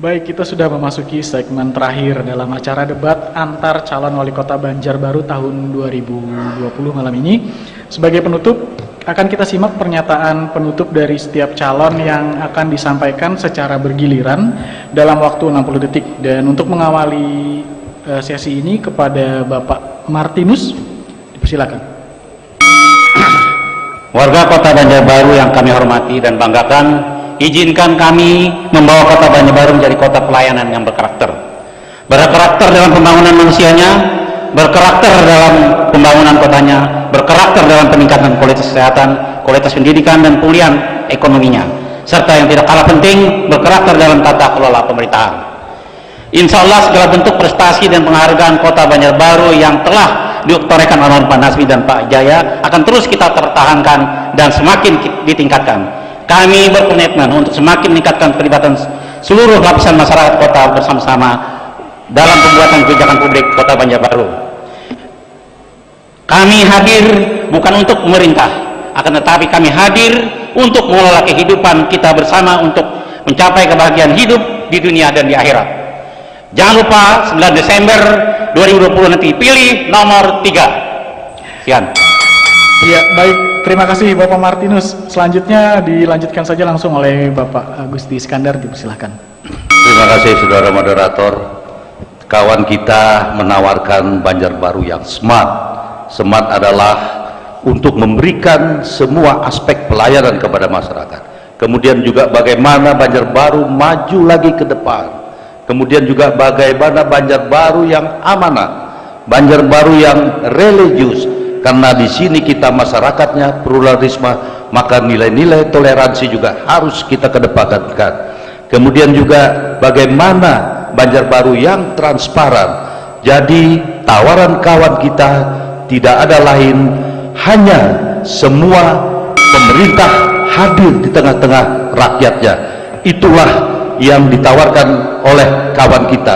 Baik, kita sudah memasuki segmen terakhir dalam acara debat antar calon wali kota Banjarbaru tahun 2020 malam ini. Sebagai penutup, akan kita simak pernyataan penutup dari setiap calon yang akan disampaikan secara bergiliran dalam waktu 60 detik. Dan untuk mengawali sesi ini kepada Bapak Martinus, dipersilakan. Warga kota Banjarbaru yang kami hormati dan banggakan, izinkan kami membawa kota Banjarbaru menjadi kota pelayanan yang berkarakter dalam pembangunan manusianya, berkarakter dalam pembangunan kotanya, berkarakter dalam peningkatan kualitas kesehatan, kualitas pendidikan, dan pemulihan ekonominya, serta yang tidak kalah penting, berkarakter dalam tata kelola pemerintahan. Insya Allah segala bentuk prestasi dan penghargaan kota Banjarbaru yang telah ditorehkan oleh Pak Nasmi dan Pak Jaya akan terus kita pertahankan dan semakin ditingkatkan. Kami berkomitmen untuk semakin meningkatkan keterlibatan seluruh lapisan masyarakat kota bersama-sama dalam pembuatan kebijakan publik kota Banjarbaru. Kami hadir bukan untuk pemerintah, akan tetapi kami hadir untuk mengelola kehidupan kita bersama untuk mencapai kebahagiaan hidup di dunia dan di akhirat. Jangan lupa 9 Desember 2020 nanti pilih nomor 3. Sekian. Ya, baik. Terima kasih Bapak Martinus. Selanjutnya dilanjutkan saja langsung oleh Bapak Agusti Iskandar, dipersilahkan. Terima kasih saudara moderator. Kawan kita menawarkan Banjarbaru yang smart. Smart adalah untuk memberikan semua aspek pelayanan kepada masyarakat. Kemudian juga bagaimana Banjarbaru maju lagi ke depan. Kemudian juga bagaimana Banjarbaru yang amanah, Banjarbaru yang religius. Karena di sini kita masyarakatnya pluralisme, maka nilai-nilai toleransi juga harus kita kedepankan. Kemudian juga bagaimana Banjarbaru yang transparan. Jadi tawaran kawan kita tidak ada lain, hanya semua pemerintah hadir di tengah-tengah rakyatnya. Itulah yang ditawarkan oleh kawan kita.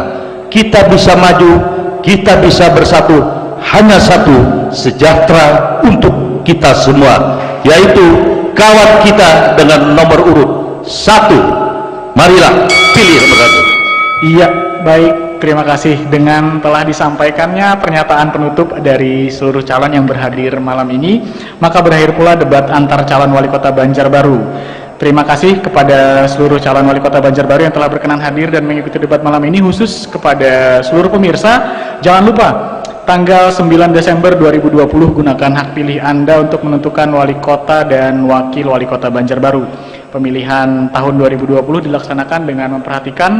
Kita bisa maju, kita bisa bersatu, hanya satu, sejahtera untuk kita semua, yaitu kawan kita dengan nomor urut 1. Marilah pilih nomor 1. Iya, baik. Terima kasih. Dengan telah disampaikannya pernyataan penutup dari seluruh calon yang berhadir malam ini, maka berakhir pula debat antar calon wali kota Banjarbaru. Terima kasih kepada seluruh calon wali kota Banjarbaru yang telah berkenan hadir dan mengikuti debat malam ini. Khusus kepada seluruh pemirsa, jangan lupa tanggal 9 Desember 2020 gunakan hak pilih Anda untuk menentukan wali kota dan wakil wali kota Banjarbaru. Pemilihan tahun 2020 dilaksanakan dengan memperhatikan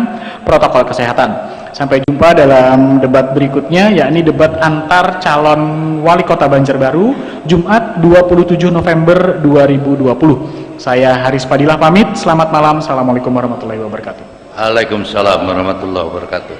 protokol kesehatan. Sampai jumpa dalam debat berikutnya, yakni debat antar calon wali kota Banjarbaru, Jumat 27 November 2020. Saya Haris Padilah pamit, selamat malam, Assalamualaikum warahmatullahi wabarakatuh. Waalaikumsalam warahmatullahi wabarakatuh.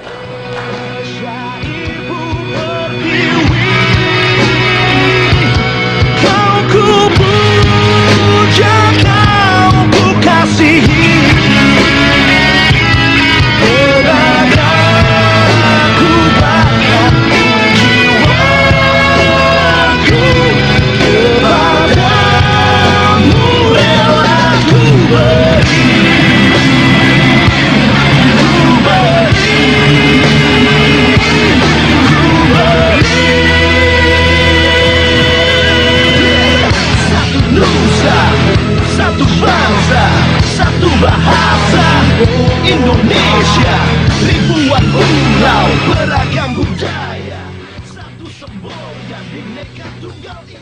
Indonesia, ribuan pulau, beragam budaya, satu semboyan Bhinneka Tunggal Ika.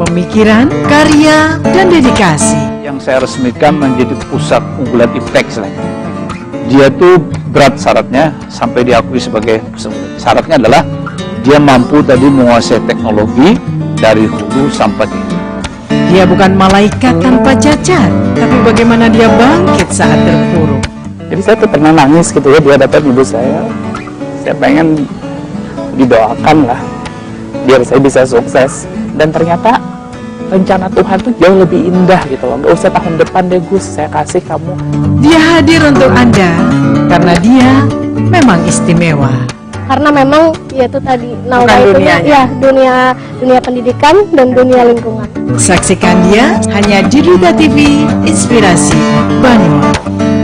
Pemikiran, karya, dan dedikasi yang saya resmikan menjadi pusat unggulan IPTEK. Dia tuh berat syaratnya sampai diakui sebagai syaratnya adalah dia mampu tadi menguasai teknologi dari hulu sampai hilir. Dia bukan malaikat tanpa cacat, tapi bagaimana dia bangkit saat terpuruk. Jadi saya tuh pernah nangis gitu ya di hadapan ibu saya. Saya pengen didoakan lah, biar saya bisa sukses. Dan ternyata rencana Tuhan tuh jauh lebih indah gitu loh. Gak usah tahun depan deh Gus, saya kasih kamu. Dia hadir untuk Anda, karena dia memang istimewa. Karena memang yaitu tadi naungan itu ya dunia pendidikan dan dunia lingkungan. Saksikan dia hanya di Duta TV Inspirasi Banyuwangi.